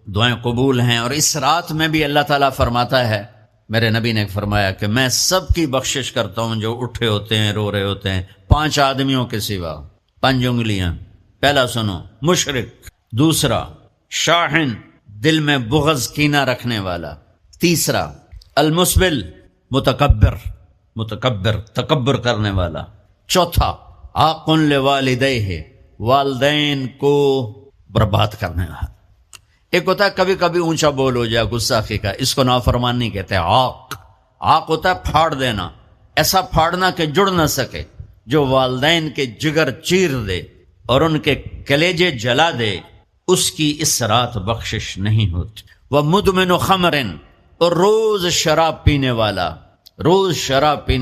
دعائیں قبول ہیں. اور اس رات میں بھی اللہ تعالیٰ فرماتا ہے، میرے نبی نے فرمایا کہ میں سب کی بخشش کرتا ہوں جو اٹھے ہوتے ہیں، رو رہے ہوتے ہیں، 5 آدمیوں کے سوا. 5 انگلیاں. پہلا سنو، مشرک. دوسرا، شاحن، دل میں بغض کینہ رکھنے والا. تیسرا، المسبل، متکبر تکبر کرنے والا. چوتھا، عاق لوالدیہ، والدین کو برباد کرنے والا. ایک ہوتا ہے کبھی کبھی اونچا بول ہو جائے گستاخی کا، اس کو نافرمان نہیں کہتے. عاق ہوتا ہے پھاڑ دینا، ایسا پھاڑنا کہ جڑ نہ سکے، جو والدین کے جگر چیر دے اور ان کے کلیجے جلا دے، اس کی اس رات بخشش نہیں ہوتی. وَمُدْمِنُ خَمْرٍ، اور روز شراب پینے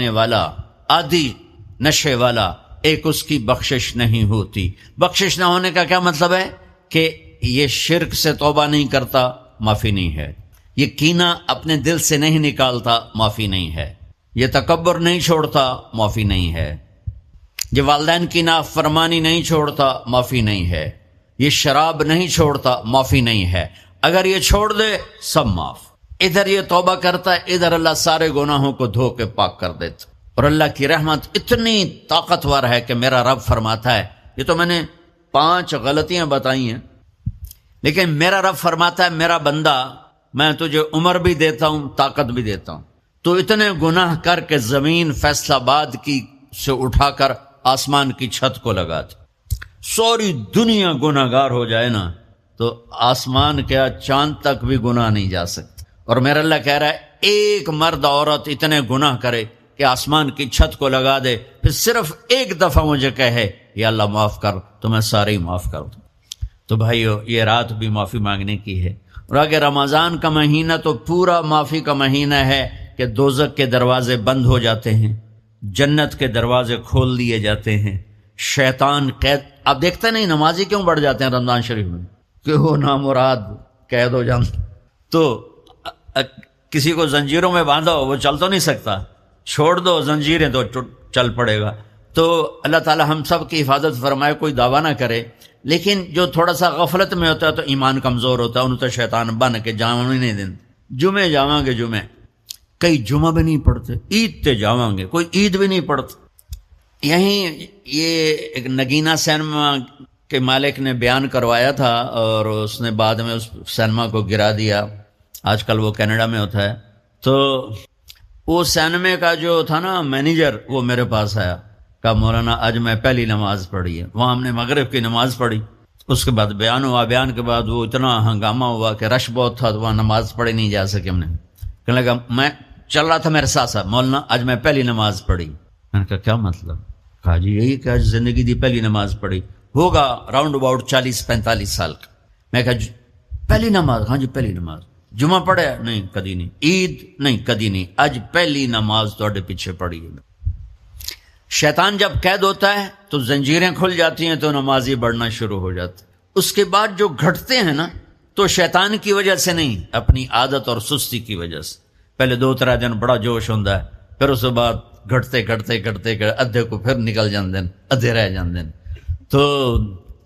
والا، عادی نشے والا، ایک اس کی بخشش نہیں ہوتی. بخشش نہ ہونے کا کیا مطلب ہے؟ کہ یہ شرک سے توبہ نہیں کرتا، معافی نہیں ہے. یہ کینہ اپنے دل سے نہیں نکالتا، معافی نہیں ہے. یہ تکبر نہیں چھوڑتا، معافی نہیں ہے. یہ والدین کی نافرمانی نہیں چھوڑتا، معافی نہیں ہے. یہ شراب نہیں چھوڑتا، معافی نہیں ہے. اگر یہ چھوڑ دے سب معاف. ادھر یہ توبہ کرتا ہے، ادھر اللہ سارے گناہوں کو دھو کے پاک کر دیتا. اور اللہ کی رحمت اتنی طاقتور ہے کہ میرا رب فرماتا ہے، یہ تو میں نے 5 غلطیاں بتائی ہیں، لیکن میرا رب فرماتا ہے میرا بندہ، میں تجھے عمر بھی دیتا ہوں، طاقت بھی دیتا ہوں، تو اتنے گناہ کر کے زمین فیصل آباد کی سے اٹھا کر آسمان کی چھت کو لگا دے. سوری دنیا گناہ گار ہو جائے نا تو آسمان کیا چاند تک بھی گناہ نہیں جا سکتے. اور میرا اللہ کہہ رہا ہے ایک مرد عورت اتنے گناہ کرے کہ آسمان کی چھت کو لگا دے، پھر صرف ایک دفعہ مجھے کہے یا اللہ معاف کر، تو میں سارے ہی معاف کر دوں. تو بھائیو، یہ رات بھی معافی مانگنے کی ہے. اور اگر رمضان کا مہینہ تو پورا معافی کا مہینہ ہے کہ دوزخ کے دروازے بند ہو جاتے ہیں، جنت کے دروازے کھول دیے جاتے ہیں، شیطان قید. آپ دیکھتے نہیں نمازی کیوں بڑھ جاتے ہیں رمضان شریف میں؟ کہ وہ نامراد قید ہو جاتے. تو کسی کو زنجیروں میں باندھو، وہ چل تو نہیں سکتا، چھوڑ دو زنجیریں تو چل پڑے گا. تو اللہ تعالی ہم سب کی حفاظت فرمائے. کوئی دعویٰ نہ کرے، لیکن جو تھوڑا سا غفلت میں ہوتا ہے تو ایمان کمزور ہوتا ہے، انہوں تو شیطان بن کے جاواں نہیں دیں. جمعے جاواں گے، جمعے کئی جمعہ بھی نہیں پڑھتے، عید تے جاواں گے، کوئی عید بھی نہیں پڑھتے. یہیں یہ ایک نگینہ سینما کہ مالک نے بیان کروایا تھا اور اس نے بعد میں اس سینما کو گرا دیا، آج کل وہ کینیڈا میں ہوتا ہے، تو وہ سینمے کا جو تھا نا مینیجر، وہ میرے پاس آیا، کہا مولانا آج میں پہلی نماز پڑھی ہے۔ وہاں ہم نے مغرب کی نماز پڑھی، اس کے بعد بیان ہوا، بیان کے بعد وہ اتنا ہنگامہ ہوا کہ رش بہت تھا تو وہاں نماز پڑھی نہیں جا سکے۔ ہم نے کہنے لگا میں چل رہا تھا میرے ساتھ ساتھ، مولانا آج میں پہلی نماز پڑھی۔ میں نے کہا کیا مطلب؟ کہا جی یہی کہ آج زندگی دی پہلی نماز پڑھی، ہوگا راؤنڈ اباؤٹ 40-45 سال کا۔ میں کہا پہلی نماز؟ ہاں جی پہلی نماز۔ جمعہ پڑھے؟ نہیں کدی نہیں۔ عید؟ نہیں کدی نہیں۔ آج پہلی نماز تھوڑے پیچھے پڑھی ہے۔ شیطان جب قید ہوتا ہے تو زنجیریں کھل جاتی ہیں تو نمازی بڑھنا شروع ہو جاتا ہے۔ اس کے بعد جو گھٹتے ہیں نا تو شیطان کی وجہ سے نہیں، اپنی عادت اور سستی کی وجہ سے۔ پہلے 2-3 دن بڑا جوش ہوتا ہے، پھر اس کے بعد گھٹتے ادھے کو پھر نکل جاندے ہیں، ادھے رہ جاندے ہیں۔ تو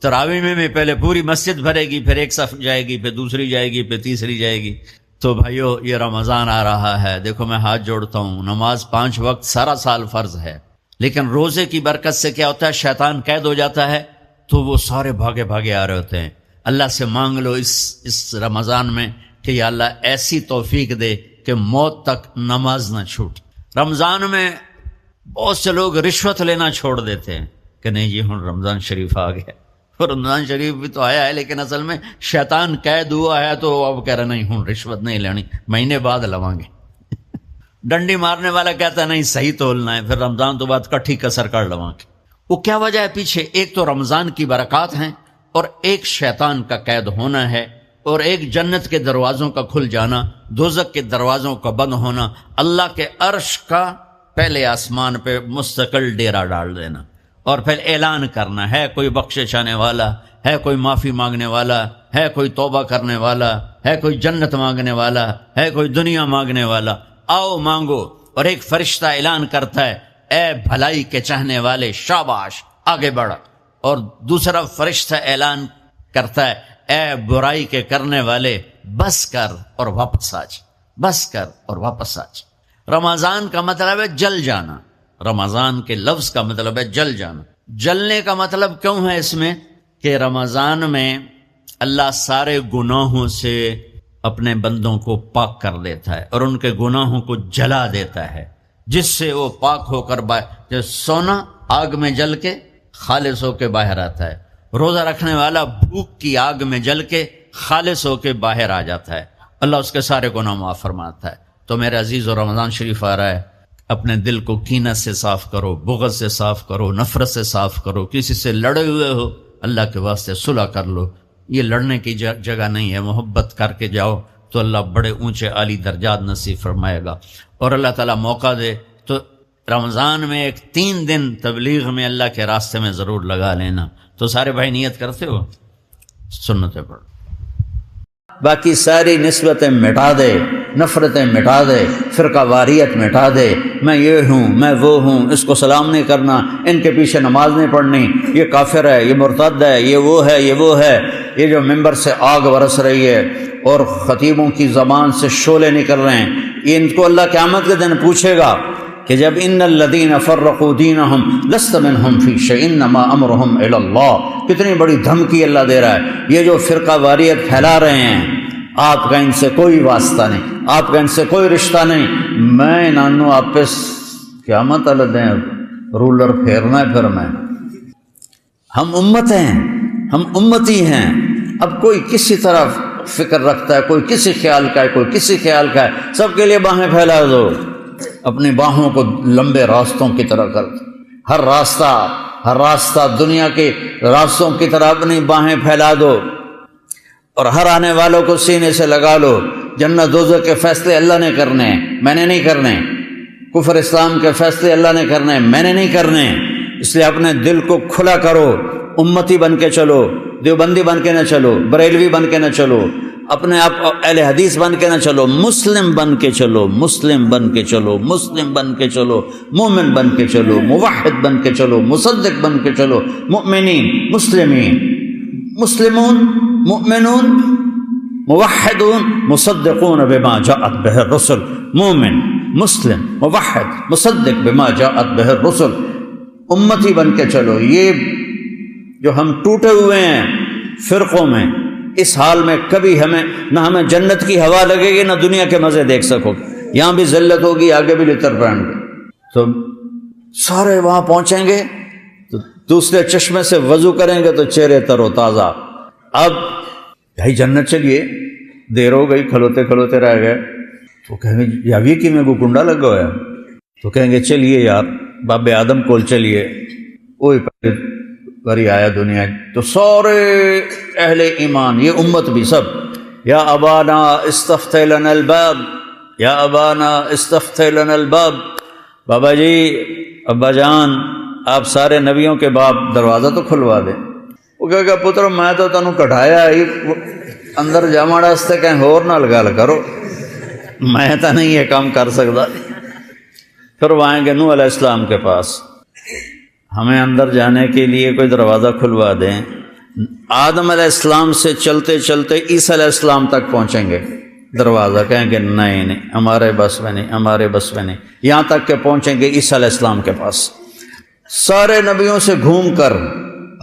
تراویح میں بھی پہلے پوری مسجد بھرے گی، پھر ایک صف جائے گی، پھر دوسری جائے گی، پھر تیسری جائے گی۔ تو بھائیو یہ رمضان آ رہا ہے، دیکھو میں ہاتھ جوڑتا ہوں، نماز 5 وقت سارا سال فرض ہے، لیکن روزے کی برکت سے کیا ہوتا ہے، شیطان قید ہو جاتا ہے تو وہ سارے بھاگے بھاگے آ رہے ہوتے ہیں۔ اللہ سے مانگ لو اس رمضان میں کہ یا اللہ ایسی توفیق دے کہ موت تک نماز نہ چھوٹ۔ رمضان میں بہت سے لوگ رشوت لینا چھوڑ دیتے ہیں کہ نہیں جی ہن رمضان شریف آ گیا، رمضان شریف بھی تو آیا ہے لیکن اصل میں شیطان قید ہوا ہے تو اب کہہ رہے نہیں ہن رشوت نہیں لینی، مہینے بعد لواں گے۔ ڈنڈی مارنے والا کہتا ہے نہیں صحیح تولنا ہے، پھر رمضان تو بعد کٹھی کسر کر لواں گے۔ وہ کیا وجہ ہے پیچھے؟ ایک تو رمضان کی برکات ہیں، اور ایک شیطان کا قید ہونا ہے، اور ایک جنت کے دروازوں کا کھل جانا، دوزخ کے دروازوں کا بند ہونا، اللہ کے عرش کا پہلے آسمان پہ مستقل ڈیرا ڈال دینا، اور پھر اعلان کرنا ہے کوئی بخشش آنے والا ہے، کوئی معافی مانگنے والا ہے، کوئی توبہ کرنے والا ہے، کوئی جنت مانگنے والا ہے، کوئی دنیا مانگنے والا، آؤ مانگو۔ اور ایک فرشتہ اعلان کرتا ہے اے بھلائی کے چاہنے والے شاباش آگے بڑھ، اور دوسرا فرشتہ اعلان کرتا ہے اے برائی کے کرنے والے بس کر اور واپس آج، بس کر اور واپس آج۔ رمضان کا مطلب ہے جل جانا، رمضان کے لفظ کا مطلب ہے جل جانا۔ جلنے کا مطلب کیوں ہے اس میں کہ رمضان میں اللہ سارے گناہوں سے اپنے بندوں کو پاک کر دیتا ہے اور ان کے گناہوں کو جلا دیتا ہے، جس سے وہ پاک ہو کر جیسے سونا آگ میں جل کے خالص ہو کے باہر آتا ہے، روزہ رکھنے والا بھوک کی آگ میں جل کے خالص ہو کے باہر آ جاتا ہے، اللہ اس کے سارے گناہ معاف فرماتا ہے۔ تو میرے عزیز و رمضان شریف آ رہا ہے، اپنے دل کو کینہ سے صاف کرو، بغض سے صاف کرو، نفرت سے صاف کرو، کسی سے لڑے ہوئے ہو اللہ کے واسطے صلح کر لو، یہ لڑنے کی جگہ نہیں ہے، محبت کر کے جاؤ تو اللہ بڑے اونچے عالی درجات نصیب فرمائے گا۔ اور اللہ تعالیٰ موقع دے تو رمضان میں ایک 3 دن تبلیغ میں اللہ کے راستے میں ضرور لگا لینا۔ تو سارے بھائی نیت کرتے ہو؟ سنتیں پڑھ، باقی ساری نسبتیں مٹا دے، نفرتیں مٹا دے، فرقہ واریت مٹا دے، میں یہ ہوں میں وہ ہوں، اس کو سلام نہیں کرنا، ان کے پیچھے نماز نہیں پڑھنی، یہ کافر ہے، یہ مرتد ہے، یہ وہ ہے، یہ وہ ہے، یہ جو ممبر سے آگ برس رہی ہے اور خطیبوں کی زبان سے شعلے نکل رہے ہیں، یہ ان کو اللہ قیامت کے دن پوچھے گا کہ جب ان الذین فرقوا دینہم لست منہم فی شیء انما امرہم الی اللہ، کتنی بڑی دھمکی اللہ دے رہا ہے۔ یہ جو فرقہ واریت پھیلا رہے ہیں آپ کا ان سے کوئی واسطہ نہیں، آپ کا ان سے کوئی رشتہ نہیں، میں نانو آپ پہ قیامت اللہ دیں رولر پھیرنا ہے، پھر میں ہم امت ہیں، ہم امتی ہیں۔ اب کوئی کسی طرح فکر رکھتا ہے، کوئی کسی خیال کا ہے، کوئی کسی خیال کا ہے، سب کے لیے باہیں پھیلا دو، اپنی باہوں کو لمبے راستوں کی طرح کر دو، ہر راستہ دنیا کے راستوں کی طرح اپنی باہیں پھیلا دو، اور ہر آنے والوں کو سینے سے لگا لو۔ جنت دوزخ کے فیصلے اللہ نے کرنے ہیں، میں نے نہیں کرنے، کفر اسلام کے فیصلے اللہ نے کرنے ہیں، میں نے نہیں کرنے۔ اس لیے اپنے دل کو کھلا کرو، امتی بن کے چلو، دیوبندی بن کے نہ چلو، بریلوی بن کے نہ چلو، اپنے آپ اہل حدیث بن کے نہ چلو، مسلم بن کے چلو، مسلم بن کے چلو، مسلم بن کے چلو، مومن بن کے چلو، موحد بن کے چلو، مصدق بن کے چلو، مؤمنین، مسلمین، مسلمون، مؤمنون، موحدون، مصدقون بما جاءت به الرسل، مومن، مسلم، موحد، مصدق بما جاءت به الرسل، امتی بن کے چلو۔ جو ہم ٹوٹے ہوئے ہیں فرقوں میں، اس حال میں کبھی نہ ہمیں جنت کی ہوا لگے گی نہ دنیا کے مزے دیکھ سکو گے، یہاں بھی ذلت ہوگی، آگے بھی لتر پڑیں گے۔ تو سارے وہاں پہنچیں گے تو دوسرے چشمے سے وضو کریں گے تو چہرے تر و تازہ۔ اب بھائی جنت چلیے، دیر ہو گئی، کھلوتے کھلوتے رہ گئے، تو کہیں گے یاوی کی میں کو کنڈا لگا ہوا ہے، تو کہیں گے چلیے یار باب آدم کول چلیے، وہی بری آیا دنیا۔ تو سارے اہل ایمان، یہ امت بھی سب، یا ابانا استفتح لنا الباب، یا ابانا استفتح لنا الباب، بابا جی، ابا جان، آپ سارے نبیوں کے باپ، دروازہ تو کھلوا دیں۔ وہ کہے گا پتر میں تو تنوں کٹھایا ہی اندر جاما واسطے، کہیں ہور نہ لگا کرو، میں تو نہیں یہ کام کر سکتا۔ پھر وہ آئیں گے نوح علیہ السلام کے پاس، ہمیں اندر جانے کے لیے کوئی دروازہ کھلوا دیں۔ آدم علیہ السلام سے چلتے چلتے عیسیٰ علیہ السلام تک پہنچیں گے، دروازہ کہیں گے نہیں ہمارے بس میں نہیں، ہمارے بس میں نہیں، یہاں تک کہ پہنچیں گے عیسیٰ علیہ السلام کے پاس۔ سارے نبیوں سے گھوم کر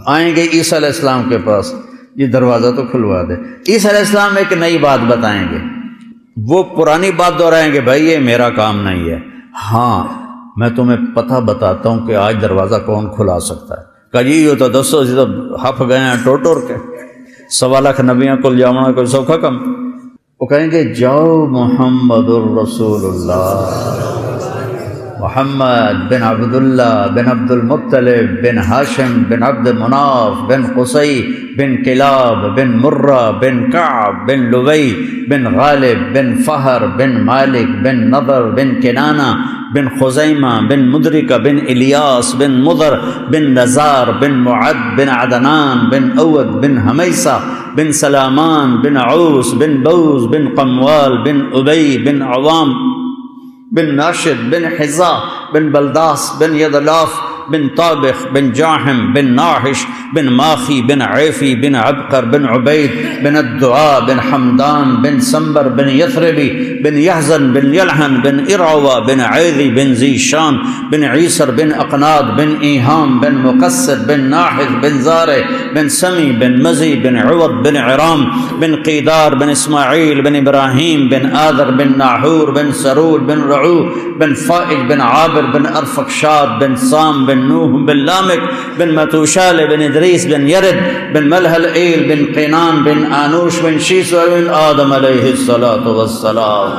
آئیں گے عیسیٰ علیہ السلام کے پاس، یہ دروازہ تو کھلوا دے۔ عیسیٰ علیہ السلام ایک نئی بات بتائیں گے، وہ پرانی بات دہرائیں گے، بھائی یہ میرا کام نہیں ہے، ہاں میں تمہیں پتہ بتاتا ہوں کہ آج دروازہ کون کھلا سکتا ہے۔ کہا جی یہ تو دسو، جی تو ہف گئے ہیں ٹوٹ کے، 1.25 لاکھ نبیاں کل جانا کوئی سوکھا کم۔ وہ کہیں گے جاؤ محمد الرسول اللہ، محمد بن عبداللہ بن عبد المطلب بن ہاشم بن عبد مناف بن قصی بن کلاب بن مرہ بن کعب بن لبی بن غالب بن فہر بن مالک بن نضر بن کنانہ بن خزیمہ بن مدرکہ بن الیاس بن مضر بن نزار بن معد بن عدنان بن اود بن حمیسہ بن سلامان بن عوس بن بوز بن قموال بن ابی بن عوام بن ناشد بن حزا بن بلداس بن یدلاف بن طابخ بن جاحم بن ناحش بن ماخی بن عیفی بن عبقر بن عبید بن الدعاء بن حمدان بن سنبر بن یثربی بن یحزن بن یلحن بن ارعوہ بن عیذی بن ذیشان بن عیسر بن اقناد بن ایہام بن مقصر بن ناحذ بن زارع بن سمی بن مزی بن عوض بن عرام بن قیدار بن اسماعیل بن ابراہیم بن آذر بن ناحور بن سرول بن رعو بن فائج بن عابر بن ارفقشاد بن سام بن نوح بن لامک بن متوشال بن ادریس بن یرد بن ملحل ایل بن قینان بن آنوش بن شیس بن آدم علیہ الصلاۃ والسلام۔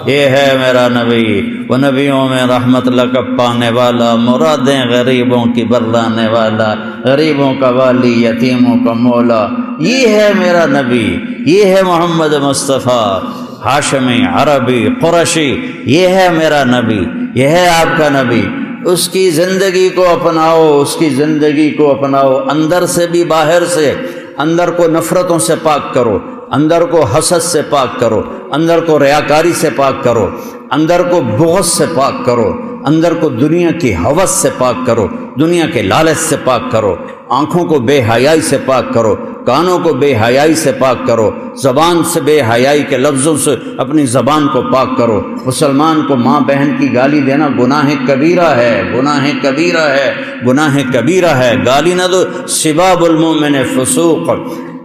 یہ ہے میرا نبی، وہ نبیوں میں رحمت لقب پانے والا، مرادیں غریبوں کی برلانے والا، غریبوں کا والی، یتیموں کا مولا، یہ ہے میرا نبی، یہ ہے محمد مصطفیٰ، ہاشمی، عربی، قرشی، یہ ہے میرا نبی، یہ ہے آپ کا نبی۔ اس کی زندگی کو اپناؤ، اس کی زندگی کو اپناؤ، اندر سے بھی باہر سے، اندر کو نفرتوں سے پاک کرو، اندر کو حسد سے پاک کرو، اندر کو ریاکاری سے پاک کرو، اندر کو بغض سے پاک کرو، اندر کو دنیا کی ہوس سے پاک کرو، دنیا کے لالچ سے پاک کرو، آنکھوں کو بے حیائی سے پاک کرو، کانوں کو بے حیائی سے پاک کرو، زبان سے بے حیائی کے لفظوں سے اپنی زبان کو پاک کرو۔ مسلمان کو ماں بہن کی گالی دینا گناہ کبیرہ ہے، گناہ کبیرہ ہے، گناہ کبیرہ ہے، گالی نہ دو، سباب المؤمن فسوق۔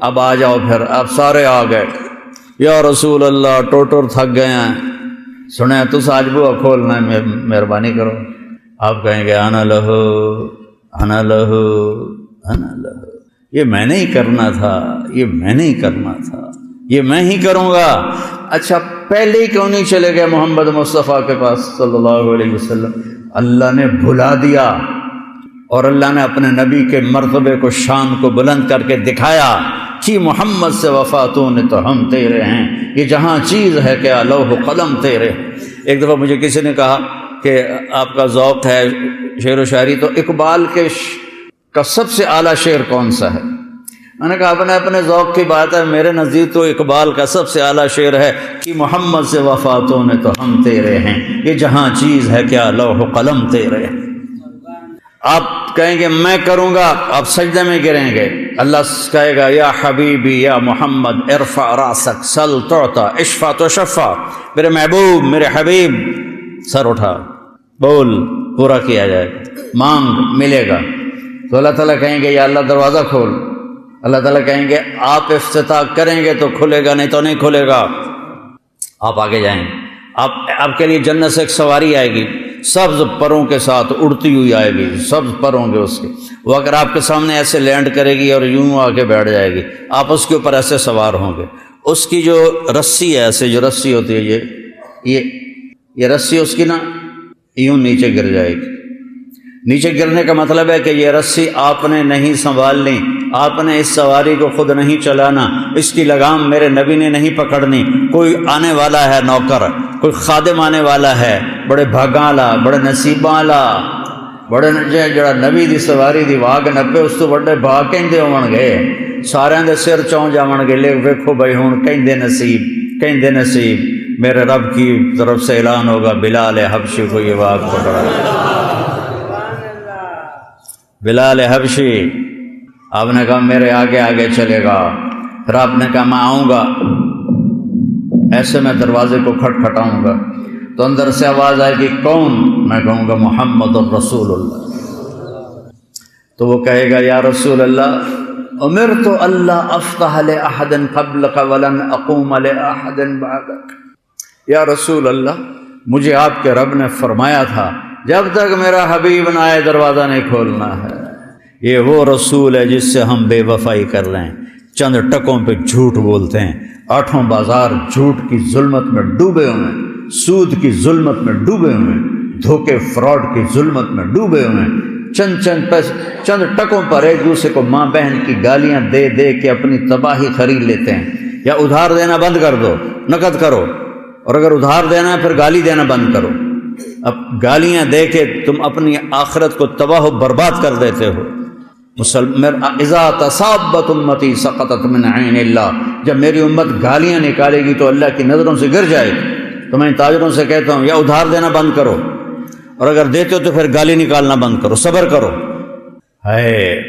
اب آ جاؤ، پھر آپ سارے آ گئے، یا رسول اللہ ٹوٹر تھک گئے ہیں، سنیں تو آج بوا کھولنا ہے، مہربانی کرو۔ آپ کہیں گے انا لہو انا لہو انا لہو، یہ میں نے ہی کرنا تھا، یہ میں نے ہی کرنا تھا، یہ میں ہی کروں گا۔ اچھا پہلے ہی کیوں نہیں چلے گئے محمد مصطفیٰ کے پاس صلی اللہ علیہ وسلم؟ اللہ نے بھلا دیا، اور اللہ نے اپنے نبی کے مرتبے کو، شان کو بلند کر کے دکھایا کہ محمد سے وفاتوں نے تو ہم تیرے ہیں، یہ جہاں چیز ہے کہ لوح و قلم تیرے۔ ایک دفعہ مجھے کسی نے کہا کہ آپ کا ذوق ہے شعر و شاعری، تو اقبال کا سب سے اعلیٰ شعر کون سا ہے؟ میں نے کہا اپنے ذوق کی بات ہے، میرے نزدیک تو اقبال کا سب سے اعلیٰ شعر ہے کہ محمد سے وفاتوں نے تو ہم تیرے ہیں، یہ جہاں چیز ہے کیا لوح و قلم تیرے۔ آپ کہیں گے میں کروں گا، آپ سجدے میں گریں گے، اللہ کہے گا یا حبیبی یا محمد ارفع راسک سل تعطا اشفع تشفع، میرے محبوب، میرے حبیب، سر اٹھا، بول، پورا کیا جائے گا، مانگ، ملے گا۔ تو اللہ تعالیٰ کہیں گے یا اللہ دروازہ کھول، اللہ تعالیٰ کہیں گے آپ افتتاح کریں گے تو کھلے گا، نہیں تو نہیں کھلے گا۔ آپ آگے جائیں گے، آپ کے لیے جنت سے ایک سواری آئے گی، سبز پروں کے ساتھ اڑتی ہوئی آئے گی، سبز پر ہوں گے اس کے، وہ اگر آپ کے سامنے ایسے لینڈ کرے گی اور یوں آ کے بیٹھ جائے گی، آپ اس کے اوپر ایسے سوار ہوں گے۔ اس کی جو رسی ہے، ایسے جو رسی ہوتی ہے، یہ رسی اس کی نا یوں نیچے گر جائے گی۔ نیچے گرنے کا مطلب ہے کہ یہ رسی آپ نے نہیں سنبھالنی، آپ نے اس سواری کو خود نہیں چلانا، اس کی لگام میرے نبی نے نہیں پکڑنی۔ کوئی آنے والا ہے نوکر، کوئی خادم آنے والا ہے، بڑے بھاگاں والا، بڑے نصیباں والا، بڑے جڑا نبی دی سواری دی واگ نپے، اس تو بڑے بھاگ کہندے ہون گے، سارے دے سر چون جاون گے۔ لے ویکھو بھائی ہن کہندے نصیب میرے رب کی طرف سے اعلان ہوگا، بلال حبشی کو یہ واگ پکڑا۔ بلال حبشی، آپ نے کہا میرے آگے آگے چلے گا، پھر آپ نے کہا میں آؤں گا، ایسے میں دروازے کو کھٹکھٹاؤں گا تو اندر سے آواز آئے گی کون؟ میں کہوں گا محمد الرسول اللہ۔ تو وہ کہے گا یا رسول اللہ امرت اللہ افتح لأحد قبلک ولن اقوم لأحد بعدک۔ یا رسول اللہ مجھے آپ کے رب نے فرمایا تھا جب تک میرا حبیب نہ آئے دروازہ نہیں کھولنا ہے۔ یہ وہ رسول ہے جس سے ہم بے وفائی کر رہے ہیں، چند ٹکوں پہ جھوٹ بولتے ہیں، آٹھوں بازار جھوٹ کی ظلمت میں ڈوبے ہوئے ہیں، سود کی ظلمت میں ڈوبے ہوئے ہیں، دھوکے فراڈ کی ظلمت میں ڈوبے ہوئے ہیں، چند ٹکوں پر ایک دوسرے کو ماں بہن کی گالیاں دے دے کے اپنی تباہی خرید لیتے ہیں۔ یا ادھار دینا بند کر دو، نقد کرو، اور اگر ادھار دینا ہے پھر گالی دینا بند کرو۔ اب گالیاں دے کے تم اپنی آخرت کو تباہ و برباد کر دیتے ہو۔ اذا تصابت امتی سقطت من عین اللہ، جب میری امت گالیاں نکالے گی تو اللہ کی نظروں سے گر جائے گی۔ تو میں تاجروں سے کہتا ہوں یا ادھار دینا بند کرو، اور اگر دیتے ہو تو پھر گالی نکالنا بند کرو، صبر کرو۔ ہے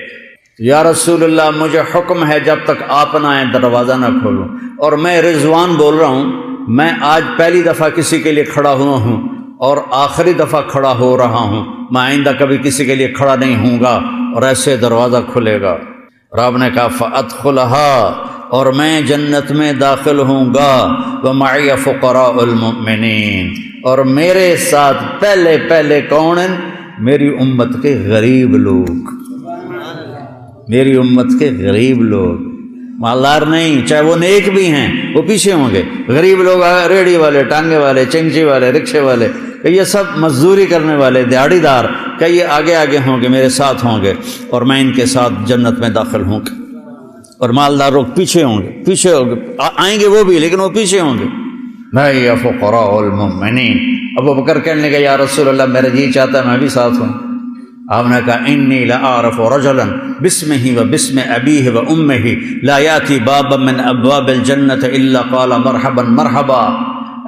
یا رسول اللہ مجھے حکم ہے جب تک آپ نہ آئیں دروازہ نہ کھولوں، اور میں رضوان بول رہا ہوں، میں آج پہلی دفعہ کسی کے لیے کھڑا ہوا ہوں اور آخری دفعہ کھڑا ہو رہا ہوں، میں آئندہ کبھی کسی کے لیے کھڑا نہیں ہوں گا، اور ایسے دروازہ کھلے گا۔ رب نے کہا فَأَدْخُلَهَا، اور میں جنت میں داخل ہوں گا، وَمَعِيَ فُقَرَاءُ الْمُؤْمِنِينَ، اور میرے ساتھ پہلے کون ہیں؟ میری امت کے غریب لوگ، میری امت کے غریب لوگ، مالدار نہیں، چاہے وہ نیک بھی ہیں وہ پیچھے ہوں گے۔ غریب لوگ ریڑھی والے، ٹانگے والے، چنچی والے، رکشے والے، کہ یہ سب مزدوری کرنے والے، دیہڑی دار، کہ یہ آگے آگے ہوں گے، میرے ساتھ ہوں گے، اور میں ان کے ساتھ جنت میں داخل ہوں گا۔ اور مالدار لوگ پیچھے ہوں گے، آئیں گے وہ بھی، لیکن وہ پیچھے ہوں گے۔ میں فقراء المؤمنین۔ ابو بکر کہنے لگے یا رسول اللہ میرا جی چاہتا ہے میں بھی ساتھ ہوں۔ آپ نے کہا انی لأعرف رجلا باسمہ و باسم ابیہ و امہ لا یاتی بابا من ابواب الجنۃ الا قال مرحبا مرحبا،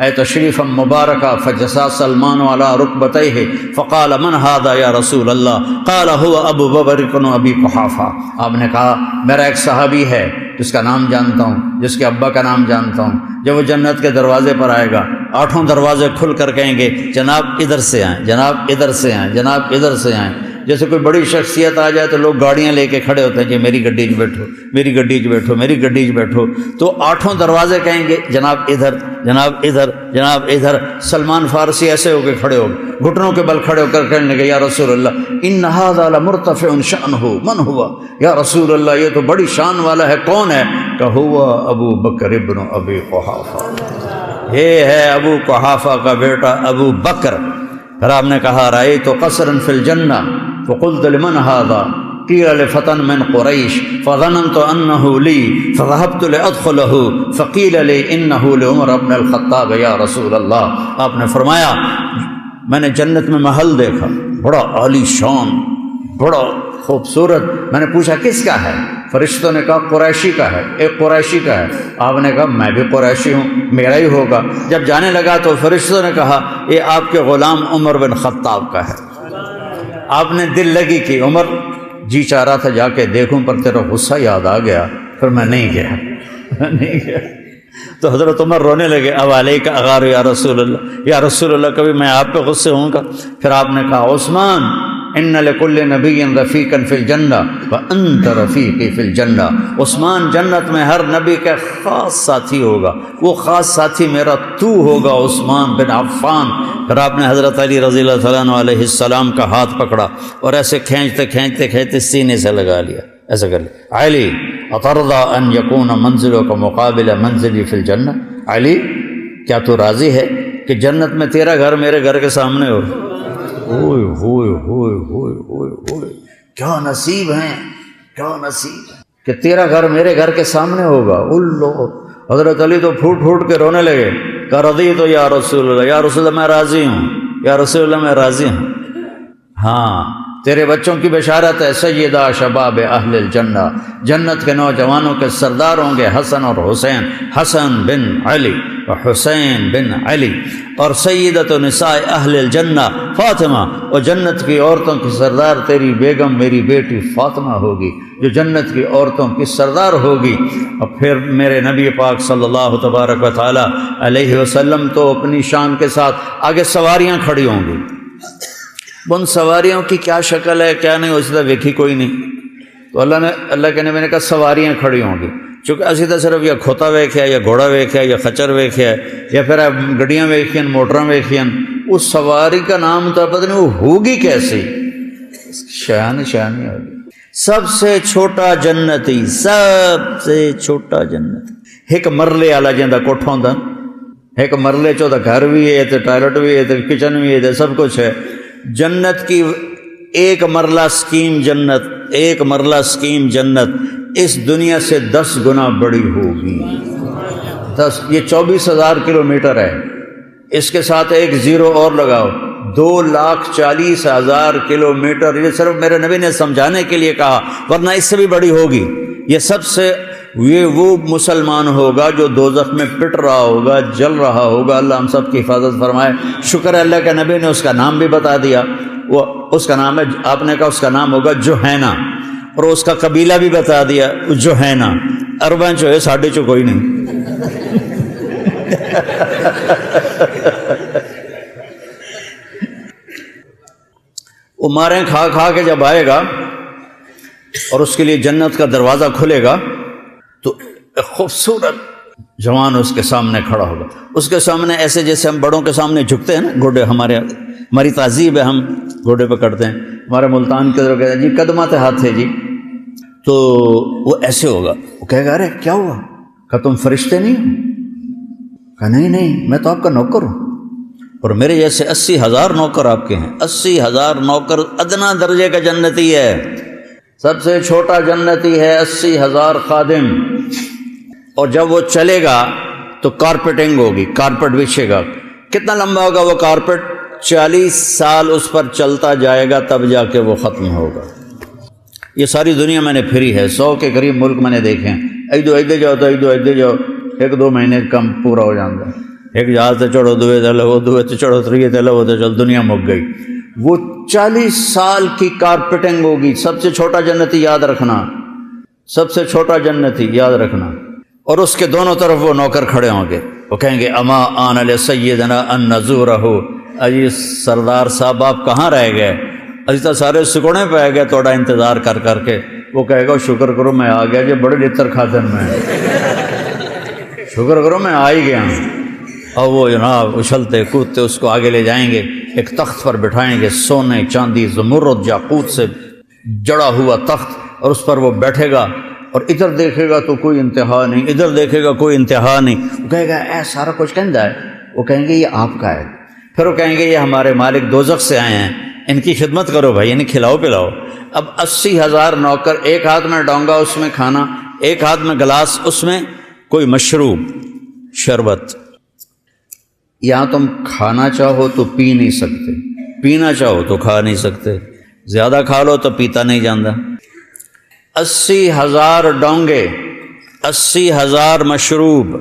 اے تشریفا مبارکا، فجسا سلمان علی رکبتیہ فقال من هذا یا رسول اللہ، قال هو ابو بکر بن ابی قحافہ۔ آپ نے کہا میرا ایک صحابی ہے جس کا نام جانتا ہوں، جس کے ابا کا نام جانتا ہوں، جب وہ جنت کے دروازے پر آئے گا آٹھوں دروازے کھل کر کہیں گے جناب ادھر سے آئیں، جناب ادھر سے آئیں، جناب ادھر سے آئیں۔ جیسے کوئی بڑی شخصیت آ جائے تو لوگ گاڑیاں لے کے کھڑے ہوتے ہیں کہ میری گڈی 'چ بیٹھو، میری گڈی 'چ بیٹھو، میری گڈی 'چ بیٹھو، تو آٹھوں دروازے کہیں گے جناب ادھر، جناب ادھر، جناب ادھر۔ سلمان فارسی ایسے ہو کے کھڑے ہو گئے، گھٹنوں کے بل کھڑے ہو کر کہنے لگے یا رسول اللہ ان ھذا لمرتفع شأنہ من ہوا، یا رسول اللہ یہ تو بڑی شان والا ہے، کون ہے؟ کہ ہوا ابو بکر ابن ابی قحافہ، یہ ہے ابو قحافہ کا بیٹا ابو بکر۔ پھر آپ نے کہا رأیت قصرا فی الجنہ فقلت لمن هذا قیل لفتى من قریش فظننت انه لی فذهبت لادخله فقیل لی انه لعمر بن الخطاب یا رسول اللہ۔ آپ نے فرمایا میں نے جنت میں محل دیکھا، بڑا عالی شان، بڑا خوبصورت۔ میں نے پوچھا کس کا ہے؟ فرشتوں نے کہا قریشی کا ہے، ایک قریشی کا ہے۔ آپ نے کہا میں بھی قریشی ہوں، میرا ہی ہوگا۔ جب جانے لگا تو فرشتوں نے کہا یہ آپ کے غلام عمر بن خطاب کا ہے۔ آپ نے دل لگی کہ عمر جی چاہ رہا تھا جا کے دیکھوں پر تیرا غصہ یاد آ گیا، پھر میں نہیں گیا۔ تو حضرت عمر رونے لگے، اب علیک اغار یا رسول اللہ، یا رسول اللہ کبھی میں آپ پہ غصے ہوں گا؟ پھر آپ نے کہا عثمان ان لکل نبی رفیقا فی الجنہ وانت رفیقی فی الجنہ، عثمان جنت میں ہر نبی کا خاص ساتھی ہوگا، وہ خاص ساتھی میرا تو ہوگا عثمان بن عفان۔ پھر آپ نے حضرت علی رضی اللہ تعالیٰ عنہ علیہ السلام کا ہاتھ پکڑا اور ایسے کھینچتے کھینچتے کھینچتے سینے سے لگا لیا، ایسا کر لیا، علی اترضی ان یکون منزلک مقابل منزلی فی الجنہ، علی کیا تو راضی ہے کہ جنت میں تیرا گھر میرے گھر کے سامنے ہو؟ ہوئے ہوئے ہوئے ہوئے ہوئے ہوئے، کیا نصیب ہیں، کیا نصیب ہے کہ تیرا گھر میرے گھر کے سامنے ہوگا۔ اللہ، حضرت علی تو پھوٹ پھوٹ کے رونے لگے کہ رضیت یا رسول اللہ، یا رسول اللہ میں راضی ہوں، یا رسول اللہ میں راضی ہوں۔ ہاں تیرے بچوں کی بشارت ہے، سیدہ شباب اہل الجنہ، جنت کے نوجوانوں کے سردار ہوں گے حسن اور حسین، حسن بن علی و حسین بن علی، اور سیدۃ نساء اہل الجنہ فاطمہ، اور جنت کی عورتوں کی سردار تیری بیگم میری بیٹی فاطمہ ہوگی جو جنت کی عورتوں کی سردار ہوگی۔ اور پھر میرے نبی پاک صلی اللہ تبارک و تعالی علیہ وسلم تو اپنی شان کے ساتھ آگے سواریاں کھڑی ہوں گی، ان سواریوں کی کیا شکل ہے کیا نہیں اس طرح دیکھی کوئی نہیں، تو اللہ کے نبی نے کہا سواریاں کھڑی ہوں گی، چونکہ اسی طرح صرف یا کھوتا ویکھیا یا گھوڑا ویکھیا یا خچر ویکھیا یا پھر گڈیاں ویکھین موٹراں ویکھین، اس سواری کا نام تو پتہ نہیں وہ ہوگی کیسی، شان شانی ہوگی۔ سب سے چھوٹا جنتی، سب سے چھوٹا جنتی، ایک مرلے والا جہاں کوٹھا ہوندا، ایک مرلے چ گھر بھی ہے تے ٹوائلٹ بھی ہے تے کچن بھی ہے تے سب کچھ ہے۔ جنت کی ایک مرلہ سکیم جنت، ایک مرلہ سکیم جنت اس دنیا سے 10 گنا بڑی ہوگی، 10، یہ 24,000 کلومیٹر ہے، اس کے ساتھ ایک زیرو اور لگاؤ، 2,40,000 کلومیٹر، یہ صرف میرے نبی نے سمجھانے کے لیے کہا، ورنہ اس سے بھی بڑی ہوگی۔ یہ سب سے یہ وہ مسلمان ہوگا جو دوزخ میں پٹ رہا ہوگا، جل رہا ہوگا، اللہ ہم سب کی حفاظت فرمائے۔ شکر ہے اللہ کے نبی نے اس کا نام بھی بتا دیا، وہ اس کا نام ہے، آپ نے کہا اس کا نام ہوگا جوہینہ، اور اس کا قبیلہ بھی بتا دیا جوہینہ، عرباں چو ہے ساڈے چو کوئی نہیں۔ وہ ماریں کھا کھا کے جب آئے گا اور اس کے لیے جنت کا دروازہ کھلے گا تو ایک خوبصورت جوان اس کے سامنے کھڑا ہوگا، اس کے سامنے ایسے جیسے ہم بڑوں کے سامنے جھکتے ہیں نا، گھوڑے ہماری تہذیب ہے، ہم گھوڑے پہ کرتے ہیں، ہمارے ملتان کے ذرا کہتے ہیں جی قدمات ہاتھ ہے جی، تو وہ ایسے ہوگا، وہ کہے گا ارے کیا ہوا؟ کہ تم فرشتے نہیں ہو؟ کہ نہیں میں تو آپ کا نوکر ہوں، اور میرے جیسے 80,000 نوکر آپ کے ہیں، 80,000 نوکر، ادنا درجے کا جنتی ہے، سب سے چھوٹا جنتی ہے، 80,000 خادم۔ اور جب وہ چلے گا تو کارپیٹنگ ہوگی، کارپیٹ بچھے گا، کتنا لمبا ہوگا وہ کارپیٹ؟ 40 سال اس پر چلتا جائے گا تب جا کے وہ ختم ہوگا۔ یہ ساری دنیا میں نے پھری ہے، 100 کے قریب ملک میں نے دیکھے ہیں، ایدے جاؤ تو ایدے جاؤ، 1-2 مہینے کم پورا ہو جاتا ہے، ایک جہاز سے چڑھو، دوے تے لو، دوے تے چڑھو، تریے تے لو، تو چل دنیا مک گئی۔ وہ 40 سال کی کارپیٹنگ ہوگی۔ سب سے چھوٹا جنتی یاد رکھنا، سب سے چھوٹا جنتی یاد رکھنا، اور اس کے دونوں طرف وہ نوکر کھڑے ہوں گے، وہ کہیں گے اما آن لسیدنا ان نزورہ، اجی سردار صاحب آپ کہاں رہ گئے؟ اجی تو سارے سکونے پہ آ گئے تھوڑا انتظار کر کر کے۔ وہ کہے گا شکر کرو میں آ گیا جی، بڑے لطر کھاتے میں، شکر کرو میں آ ہی گیا ہوں۔ اور وہ جناب اچھلتے کودتے اس کو آگے لے جائیں گے، ایک تخت پر بٹھائیں گے، سونے چاندی زمرد یاقوت سے جڑا ہوا تخت، اور اس پر وہ بیٹھے گا، اور ادھر دیکھے گا تو کوئی انتہا نہیں، ادھر دیکھے گا کوئی انتہا نہیں۔ وہ کہے گا اے سارا کچھ کہندا ہے؟ وہ کہیں گے یہ آپ کا ہے۔ پھر وہ کہیں گے یہ ہمارے مالک دوزخ سے آئے ہیں، ان کی خدمت کرو بھائی، انہیں کھلاؤ پلاؤ۔ اب 80,000 نوکر، ایک ہاتھ میں ڈونگا اس میں کھانا، ایک ہاتھ میں گلاس اس میں کوئی مشروب شربت۔ یہاں تم کھانا چاہو تو پی نہیں سکتے، پینا چاہو تو کھا نہیں سکتے، زیادہ کھا لو تو پیتا نہیں جاندہ۔ 80,000 ڈونگے، 80,000 مشروب،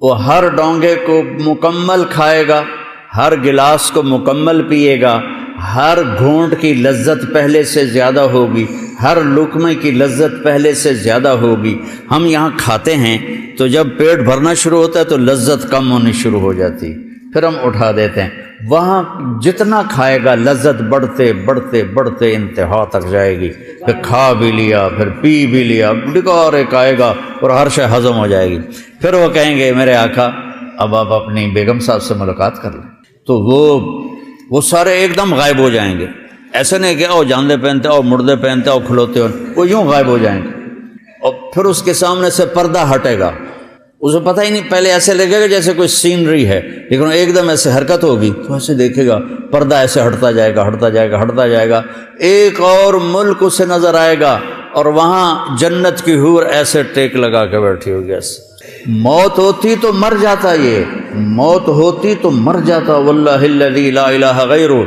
وہ ہر ڈونگے کو مکمل کھائے گا، ہر گلاس کو مکمل پیے گا، ہر گھونٹ کی لذت پہلے سے زیادہ ہوگی، ہر لقمے کی لذت پہلے سے زیادہ ہوگی۔ ہم یہاں کھاتے ہیں تو جب پیٹ بھرنا شروع ہوتا ہے تو لذت کم ہونی شروع ہو جاتی، پھر ہم اٹھا دیتے ہیں۔ وہاں جتنا کھائے گا لذت بڑھتے بڑھتے بڑھتے انتہا تک جائے گی، کہ کھا بھی لیا پھر پی بھی لیا، ڈکار ایک آئے گا اور ہر شے ہضم ہو جائے گی۔ پھر وہ کہیں گے میرے آقا اب آپ اپنی بیگم صاحب سے ملاقات کر لیں، تو وہ سارے ایک دم غائب ہو جائیں گے۔ ایسے نہیں کہ او جاندے پہنتے او مردے پہنتے او کھلوتے ہو، وہ یوں غائب ہو جائیں گے، اور پھر اس کے سامنے سے پردہ ہٹے گا، اسے پتہ ہی نہیں، پہلے ایسے لگے گا جیسے کوئی سینری ہے، لیکن ایک دم ایسے حرکت ہوگی تو ایسے دیکھے گا پردہ ایسے ہٹتا جائے گا ہٹتا جائے گا ہٹتا جائے گا، ایک اور ملک اسے نظر آئے گا، اور وہاں جنت کی حور ایسے ٹیک لگا کے بیٹھی ہوگی ایسے۔ موت ہوتی تو مر جاتا، یہ موت ہوتی تو مر جاتا، واللہ الذی لا الہ غیرہ،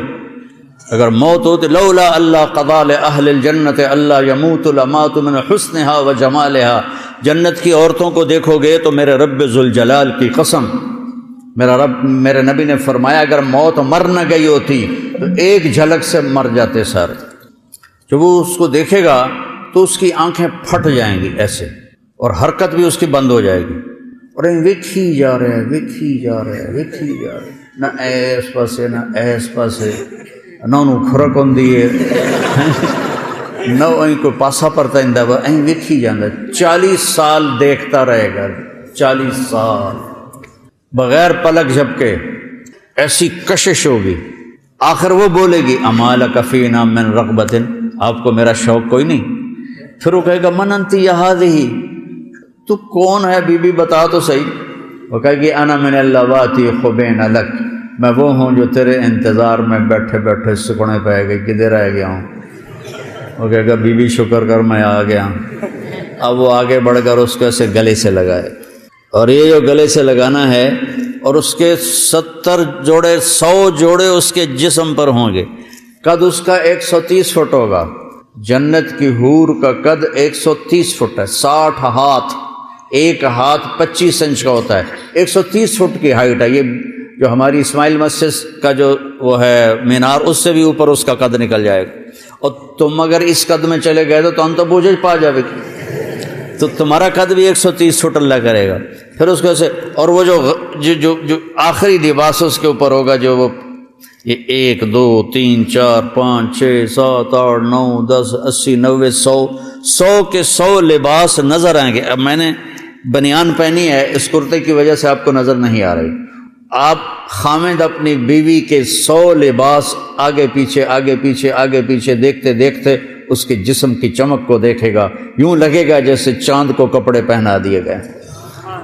اگر موت ہوتی لولا اللہ قضا لأہل الجنت اللہ یموت لمات من حسنہا و جمالہا، جنت کی عورتوں کو دیکھو گے تو میرے رب ذوالجلال کی قسم، میرے نبی نے فرمایا اگر موت مر نہ گئی ہوتی تو ایک جھلک سے مر جاتے سارے۔ جب وہ اس کو دیکھے گا تو اس کی آنکھیں پھٹ جائیں گی ایسے، اور حرکت بھی اس کی بند ہو جائے گی، اور ویکھی جا رہے ہیں ویکھی جا رہے ہیں ویکھی جا رہے ہیں، نہ ایس پاسے نہ ایس پاسے، نہ انہوں کھرک ہوں دیئے نہ وہیں کوئی پاسا پرتا اندہ با این ویکھی جاندہ، 40 سال دیکھتا رہے گا، 40 سال بغیر پلک جھپکے، ایسی کشش ہوگی۔ آخر وہ بولے گی اما لک فینا من رغبت، آپ کو میرا شوق کوئی نہیں؟ پھر وہ کہے گا من انتی یا ہذہ، تو کون ہے بی بی بتا تو صحیح۔ وہ کہے گی انا من اللواتی خبین لک، میں وہ ہوں جو تیرے انتظار میں بیٹھے بیٹھے سکڑے پہ گئے، کدھر رہ گیا ہوں۔ وہ کہے گا بی بی شکر کر میں آ گیا۔ اب وہ آگے بڑھ کر اس کو ایسے گلے سے لگائے، اور یہ جو گلے سے لگانا ہے، اور اس کے 70 جوڑے 100 جوڑے اس کے جسم پر ہوں گے، قد اس کا 130 فٹ ہوگا، جنت کی حور کا قد 130 فٹ ہے، 60 ہاتھ، ایک ہاتھ 25 انچ کا ہوتا ہے، 130 فٹ کی ہائٹ ہے۔ یہ جو ہماری اسماعیل مسجد کا جو وہ ہے مینار، اس سے بھی اوپر اس کا قد نکل جائے گا، اور تم اگر اس قد میں چلے گئے تو ہم تو بوجھ پا جائے گی، تو تمہارا قد بھی 130 فٹ اللہ کرے گا۔ پھر اس کو ایسے، اور وہ جو آخری لباس اس کے اوپر ہوگا، جو وہ یہ 1 2 3 4 5 6 7 8 9 10 80 90 100 کے 100 لباس نظر آئیں گے۔ اب میں نے بنیان پہنی ہے، اس کرتے کی وجہ سے آپ کو نظر نہیں آ رہی، آپ خامد اپنی بیوی کے 100 لباس آگے پیچھے آگے پیچھے آگے پیچھے دیکھتے دیکھتے اس کے جسم کی چمک کو دیکھے گا، یوں لگے گا جیسے چاند کو کپڑے پہنا دیے گئے،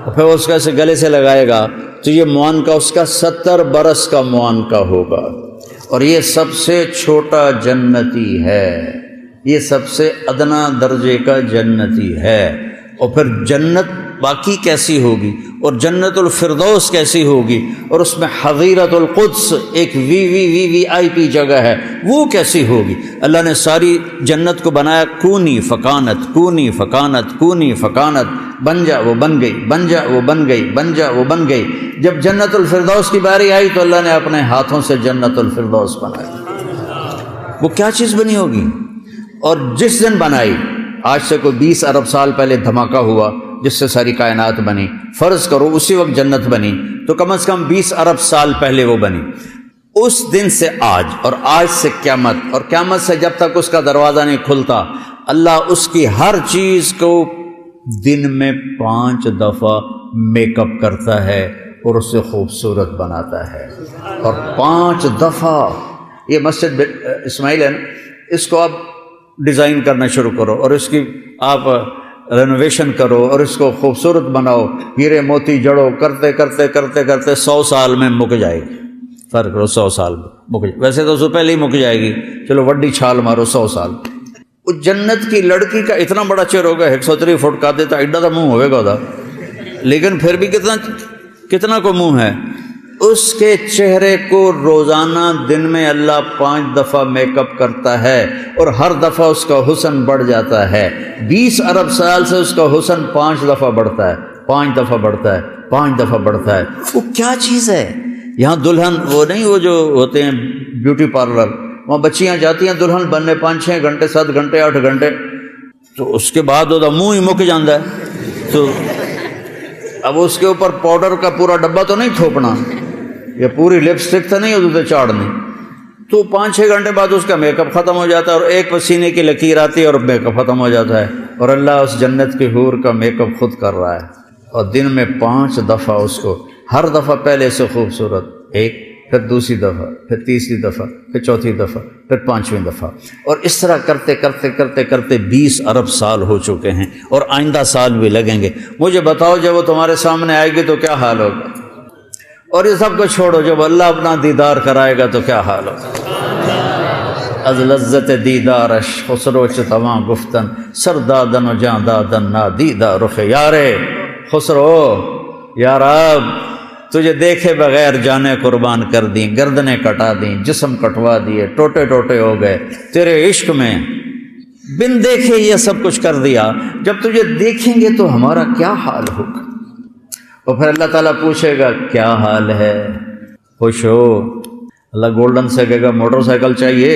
اور پھر اس کا ایسے گلے سے لگائے گا تو یہ معانقہ اس کا 70 برس کا معانقہ ہوگا، اور یہ سب سے چھوٹا جنتی ہے، یہ سب سے ادنا درجے کا جنتی ہے۔ اور پھر جنت باقی کیسی ہوگی، اور جنت الفردوس کیسی ہوگی، اور اس میں حظیرۃ القدس ایک وی آئی پی جگہ ہے، وہ کیسی ہوگی۔ اللہ نے ساری جنت کو بنایا کونی فکانت کونی فکانت کونی فکانت، بن جا وہ بن گئی، بن جا وہ بن گئی، بن جا وہ بن گئی۔ جب جنت الفردوس کی باری آئی تو اللہ نے اپنے ہاتھوں سے جنت الفردوس بنائی، وہ کیا چیز بنی ہوگی۔ اور جس دن بنائی، آج سے کوئی 20 ارب سال پہلے دھماکہ ہوا جس سے ساری کائنات بنی، فرض کرو اسی وقت جنت بنی، تو کم از کم 20 ارب سال پہلے وہ بنی۔ اس دن سے آج، اور آج سے قیامت، اور قیامت سے جب تک اس کا دروازہ نہیں کھلتا، اللہ اس کی ہر چیز کو دن میں 5 دفعہ میک اپ کرتا ہے اور اسے خوبصورت بناتا ہے، اور 5 دفعہ۔ یہ مسجد اسماعیل ہے نا، اس کو آپ ڈیزائن کرنا شروع کرو، اور اس کی آپ رینوویشن کرو، اور اس کو خوبصورت بناؤ، ہیرے موتی جڑو، کرتے کرتے کرتے کرتے 100 سال میں مک جائے گی۔ فرق کرو، 100 سال میں مک جائے، ویسے تو اس سے پہلے ہی مک جائے گی، چلو وڈی چھال مارو 100 سال۔ اس جنت کی لڑکی کا اتنا بڑا چہرہ ہوگا، 130 فٹ کا دیتا ایڈا تو منہ ہوئے گا، لیکن پھر بھی کتنا کو منہ ہے۔ اس کے چہرے کو روزانہ دن میں اللہ 5 دفعہ میک اپ کرتا ہے، اور ہر دفعہ اس کا حسن بڑھ جاتا ہے۔ 20 ارب سال سے اس کا حسن 5 دفعہ بڑھتا ہے، 5 دفعہ بڑھتا ہے، 5 دفعہ بڑھتا ہے۔ وہ کیا چیز ہے؟ یہاں دلہن وہ نہیں، وہ جو ہوتے ہیں بیوٹی پارلر، وہاں بچیاں جاتی ہیں دلہن بننے 5-6 گھنٹے 7 گھنٹے 8 گھنٹے، تو اس کے بعد وہ منہ ہی مک جاندہ ہے، تو اب اس کے اوپر پاؤڈر کا پورا ڈبہ تو نہیں تھوپنا، یہ پوری لپسٹک تو نہیں ہوتی چاڑنی، تو 5-6 گھنٹے بعد اس کا میک اپ ختم ہو جاتا ہے اور ایک پسینے کی لکیر آتی ہے اور میک اپ ختم ہو جاتا ہے، اور اللہ اس جنت کی حور کا میک اپ خود کر رہا ہے، اور دن میں 5 دفعہ اس کو، ہر دفعہ پہلے سے خوبصورت، ایک، پھر دوسری دفعہ، پھر تیسری دفعہ، پھر چوتھی دفعہ، پھر 5ویں دفعہ، اور اس طرح کرتے کرتے کرتے کرتے 20 ارب سال ہو چکے ہیں، اور آئندہ سال بھی لگیں گے۔ مجھے بتاؤ جب وہ تمہارے سامنے آئے گی تو کیا حال ہوگا؟ اور یہ سب کو چھوڑو، جب اللہ اپنا دیدار کرائے گا تو کیا حال ہوگا؟ از لذت دیدارش خسرو چتواں گفتن سر دادن و جاں دادن نادیدہ رخ یارے خسرو، یا رب تجھے دیکھے بغیر جانیں قربان کر دیں، گردنیں کٹا دیں، جسم کٹوا دیے، ٹوٹے ٹوٹے ہو گئے تیرے عشق میں، بن دیکھے یہ سب کچھ کر دیا، جب تجھے دیکھیں گے تو ہمارا کیا حال ہوگا؟ اور پھر اللہ تعالیٰ پوچھے گا کیا حال ہے؟ خوش ہو؟ اللہ گولڈن سے کہے گا موٹر سائیکل چاہیے؟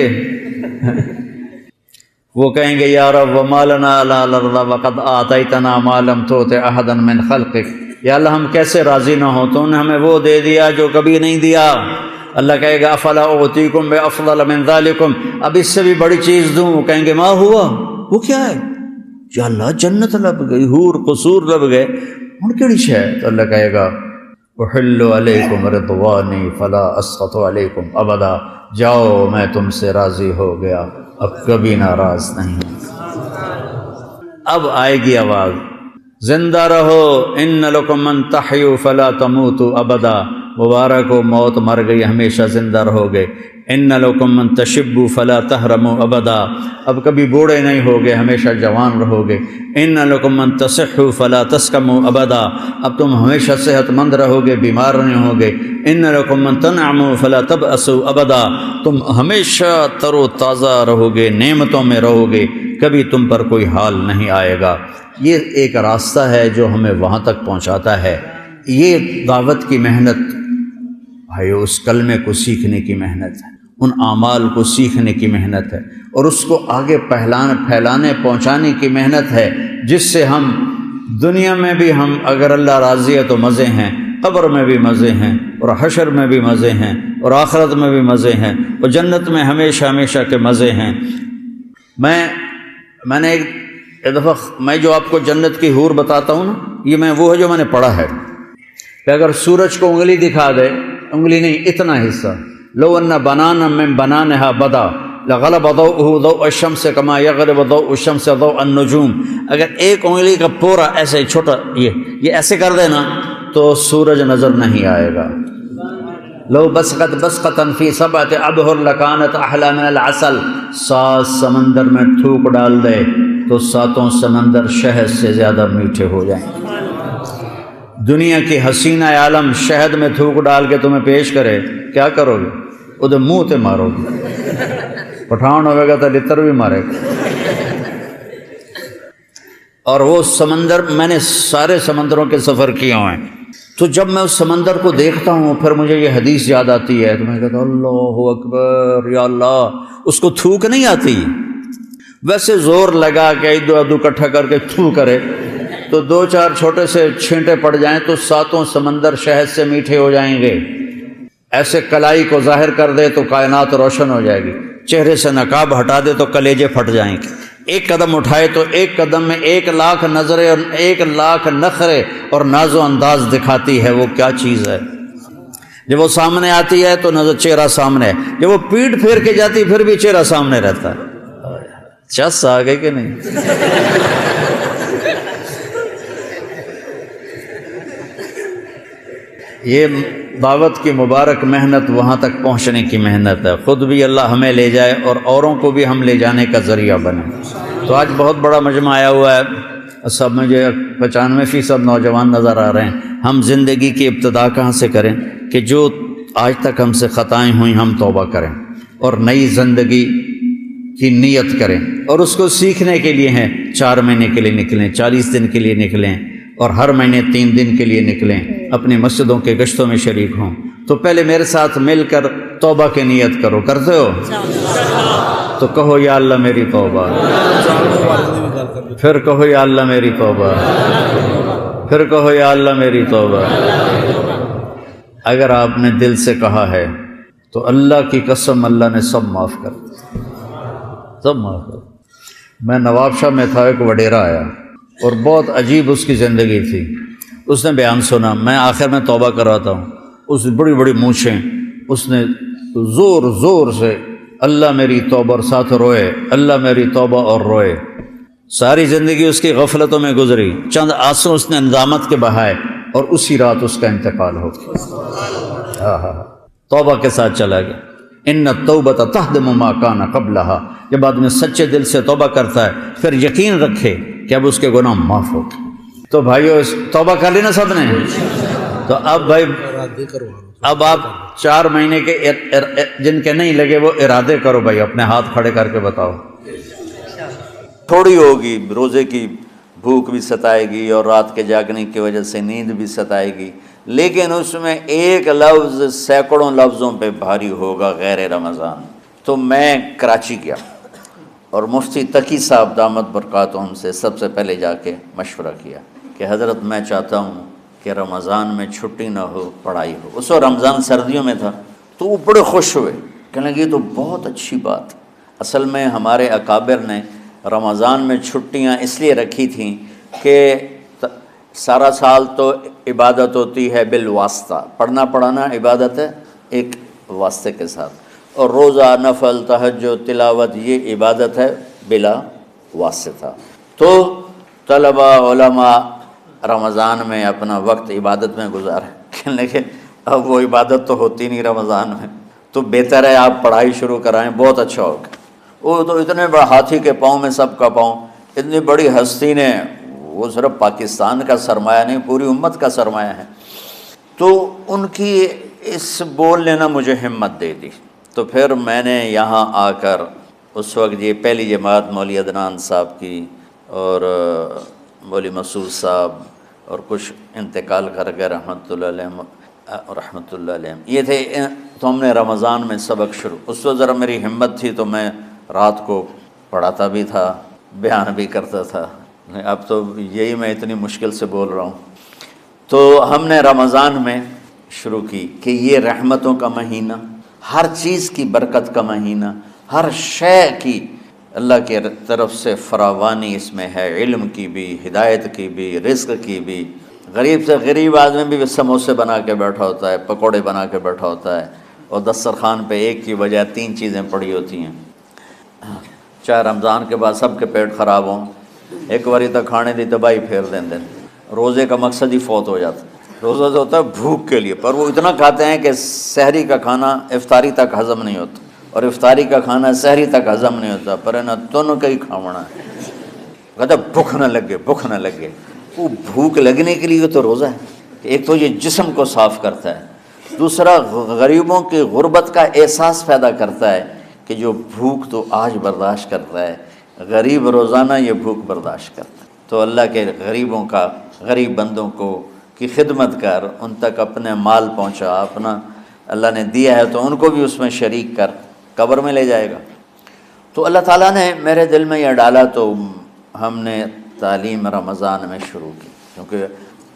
وہ کہیں گے یا رب وما لنا الا الارض وقد آتیتنا ما لم تؤت احدا من خلقک، یا اللہ ہم کیسے راضی نہ ہوں، تو نے ہمیں وہ دے دیا جو کبھی نہیں دیا۔ اللہ کہے گا افلا اعطیکم بافضل من ذلکم، اب اس سے بھی بڑی چیز دوں؟ وہ کہیں گے ما ہوا، وہ کیا ہے؟ یا اللہ جنت لب گئی، حور قصور لب گئے، ان کیڑی شے؟ تو اللہ کہے گا احل علیکم رضوانی فلا اسخط علیکم ابدا، جاؤ میں تم سے راضی ہو گیا، اب کبھی ناراض نہیں ہوں۔ اب آئے گی آواز زندہ رہو، ان لکم من تحیوا فلا تموتوا ابدا، مبارک ہو موت مر گئی ہمیشہ زندہ رہو گے، ان لکم من تشبوا فلا تحرموا ابدا، اب کبھی بوڑھے نہیں ہوگے ہمیشہ جوان رہو گے، ان لکم من تصحوا فلا تسقموا ابدا، اب تم ہمیشہ صحت مند رہو گے بیمار نہیں ہوگے، ان لکم من تنعموا فلا تبأسوا ابدا، تم ہمیشہ تر و تازہ رہو گے، نعمتوں میں رہو گے، کبھی تم پر کوئی حال نہیں آئے گا۔ یہ ایک راستہ ہے جو ہمیں وہاں تک پہنچاتا ہے۔ یہ دعوت کی محنت بھائی اس کلمے کو سیکھنے کی محنت ہے، ان اعمال کو سیکھنے کی محنت ہے، اور اس کو آگے پھیلانے پہنچانے کی محنت ہے، جس سے ہم دنیا میں بھی ہم اگر اللہ راضی ہے تو مزے ہیں، قبر میں بھی مزے ہیں، اور حشر میں بھی مزے ہیں، اور آخرت میں بھی مزے ہیں، اور جنت میں ہمیشہ ہمیشہ کے مزے ہیں۔ میں نے ایک دفعہ میں جو آپ کو جنت کی حور بتاتا ہوں نا، یہ وہ ہے جو میں نے پڑھا ہے کہ اگر سورج کو انگلی دکھا دے، انگلی نہیں اتنا حصہ، لو ان بنانا من بنانہا بدا لغلب ضوءہ ضوء الشمس کما یغلب ضوء الشمس ضوء النجوم، اگر ایک انگلی کا پورا ایسے چھوٹا یہ ایسے کر دے نا تو سورج نظر نہیں آئے گا۔ لو بسقت بسقتا فی سبعۃ ابحر لکانت احلی من العسل، 7 سمندر میں تھوک ڈال دے تو 7 سمندر شہد سے زیادہ میٹھے ہو جائیں۔ دنیا کی حسینہ عالم شہد میں تھوک ڈال کے تمہیں پیش کرے، کیا کرو گے؟ ادھر منہ تے مارو گے، پٹھان ہوئے گا تو لتر بھی مارے گا۔ اور وہ سمندر، میں نے سارے سمندروں کے سفر کیا ہیں، تو جب میں اس سمندر کو دیکھتا ہوں پھر مجھے یہ حدیث یاد آتی ہے، تو میں کہتا ہوں اللہ اکبر، یا اللہ، اس کو تھوک نہیں آتی، ویسے زور لگا کے ادو ادو اکٹھا کر کے تھو کرے تو 2-4 چھوٹے سے چھینٹے پڑ جائیں تو 7 سمندر شہد سے میٹھے ہو جائیں گے۔ ایسے کلائی کو ظاہر کر دے تو کائنات روشن ہو جائے گی، چہرے سے نقاب ہٹا دے تو کلیجے پھٹ جائیں گے، ایک قدم اٹھائے تو ایک قدم میں 1,00,000 نظریں اور 1,00,000 نخرے اور ناز و انداز دکھاتی ہے۔ وہ کیا چیز ہے؟ جب وہ سامنے آتی ہے تو نظر چہرہ سامنے ہے، جب وہ پیٹھ پھیر کے جاتی پھر بھی چہرہ سامنے رہتا ہے۔ چس آ گئے کہ نہیں؟ یہ دعوت کی مبارک محنت وہاں تک پہنچنے کی محنت ہے، خود بھی اللہ ہمیں لے جائے اور اوروں کو بھی ہم لے جانے کا ذریعہ بنے۔ تو آج بہت بڑا مجمع آیا ہوا ہے، سب مجھے 95% نوجوان نظر آ رہے ہیں۔ ہم زندگی کی ابتدا کہاں سے کریں کہ جو آج تک ہم سے خطائیں ہوئیں ہم توبہ کریں اور نئی زندگی کی نیت کریں، اور اس کو سیکھنے کے لیے ہیں 4 مہینے کے لیے نکلیں، 40 دن کے لیے نکلیں، اور ہر مہینے 3 دن کے لیے نکلیں، اپنی مسجدوں کے گشتوں میں شریک ہوں۔ تو پہلے میرے ساتھ مل کر توبہ کی نیت کرو، کرتے ہو تو کہو یا اللہ میری توبہ، پھر کہو یا اللہ میری توبہ، پھر کہو یا اللہ میری توبہ۔ اگر آپ نے دل سے کہا ہے تو اللہ کی قسم اللہ نے سب معاف کر دیا، سب معاف کر دیا۔ میں نواب شاہ میں تھا، ایک وڈیرا آیا اور بہت عجیب اس کی زندگی تھی۔ اس نے بیان سنا، میں آخر میں توبہ کراتا ہوں، اس نے بڑی بڑی مونچھیں، اس نے زور زور سے اللہ میری توبہ، اور ساتھ روئے اللہ میری توبہ اور روئے۔ ساری زندگی اس کی غفلتوں میں گزری، چند آنسو اس نے ندامت کے بہائے اور اسی رات اس کا انتقال ہو گیا۔ توبہ کے ساتھ چلا گیا۔ ان التوبۃ تہدم ما کان قبلها، جب آدمی سچے دل سے توبہ کرتا ہے پھر یقین رکھے کہ اب اس کے گناہ معاف ہو گئے۔ تو بھائیو توبہ کر لی نا سب نے؟ تو اب بھائی اب آپ 4 مہینے کے جن کے نہیں لگے وہ ارادے کرو بھائی، اپنے ہاتھ کھڑے کر کے بتاؤ۔ تھوڑی ہوگی، روزے کی بھوک بھی ستائے گی اور رات کے جاگنے کی وجہ سے نیند بھی ستائے گی، لیکن اس میں ایک لفظ سینکڑوں لفظوں پہ بھاری ہوگا، غیر رمضان۔ تو میں کراچی گیا اور مفتی تقی صاحب دامت برکاتہم سے سب سے پہلے جا کے مشورہ کیا کہ حضرت میں چاہتا ہوں کہ رمضان میں چھٹی نہ ہو، پڑھائی ہو۔ اس وقت رمضان سردیوں میں تھا، تو وہ بڑے خوش ہوئے، کہنے لگے یہ تو بہت اچھی بات۔ اصل میں ہمارے اکابر نے رمضان میں چھٹیاں اس لیے رکھی تھیں کہ سارا سال تو عبادت ہوتی ہے بالواسطہ، پڑھنا پڑھانا عبادت ہے ایک واسطے کے ساتھ، اور روزہ، نفل، تہجد، تلاوت یہ عبادت ہے بلا واسطہ۔ تو طلباء، علماء رمضان میں اپنا وقت عبادت میں گزارے، کہنے لگے اب وہ عبادت تو ہوتی نہیں رمضان میں، تو بہتر ہے آپ پڑھائی شروع کرائیں، بہت اچھا ہوگا۔ وہ تو اتنے بڑے ہاتھی کے پاؤں میں سب کا پاؤں، اتنی بڑی ہستی نے، وہ صرف پاکستان کا سرمایہ نہیں پوری امت کا سرمایہ ہے، تو ان کی اس بول نے نا مجھے ہمت دے دی۔ تو پھر میں نے یہاں آ کر اس وقت یہ پہلی جماعت مولوی عدنان صاحب کی اور مولوی مسعود صاحب اور کچھ انتقال کر گئے رحمۃ اللہ علیہ، یہ تھے، تو ہم نے رمضان میں سبق شروع۔ اس وقت ذرا میری ہمت تھی تو میں رات کو پڑھاتا بھی تھا، بیان بھی کرتا تھا، اب تو یہی میں اتنی مشکل سے بول رہا ہوں۔ تو ہم نے رمضان میں شروع کی کہ یہ رحمتوں کا مہینہ، ہر چیز کی برکت کا مہینہ، ہر شے کی اللہ کے طرف سے فراوانی اس میں ہے، علم کی بھی، ہدایت کی بھی، رزق کی بھی۔ غریب سے غریب آدمی بھی سموسے بنا کے بیٹھا ہوتا ہے، پکوڑے بنا کے بیٹھا ہوتا ہے، اور دسترخوان پہ ایک کی بجائے 3 چیزیں پڑی ہوتی ہیں۔ چاہے رمضان کے بعد سب کے پیٹ خراب ہوں، ایک باری تو کھانے دی تباہی پھیر دیں۔ روزے کا مقصد ہی فوت ہو جاتا ہے۔ روزہ تو ہوتا ہے بھوک کے لیے، پر وہ اتنا کھاتے ہیں کہ سحری کا کھانا افطاری تک ہضم نہیں ہوتا، اور افطاری کا کھانا سحری تک ہضم نہیں ہوتا، پر نہ تن کا ہی کھاونا ہے، کہتا بھوک نہ لگے، بھوک نہ لگے۔ وہ بھوک لگنے کے لیے تو روزہ ہے، ایک تو یہ جسم کو صاف کرتا ہے، دوسرا غریبوں کی غربت کا احساس پیدا کرتا ہے کہ جو بھوک تو آج برداشت کرتا ہے، غریب روزانہ یہ بھوک برداشت کرتا ہے۔ تو اللہ کے غریبوں کا، غریب بندوں کو کی خدمت کر، ان تک اپنے مال پہنچا، اپنا اللہ نے دیا ہے تو ان کو بھی اس میں شریک کر، قبر میں لے جائے گا۔ تو اللہ تعالیٰ نے میرے دل میں یہ ڈالا، تو ہم نے تعلیم رمضان میں شروع کی، کیونکہ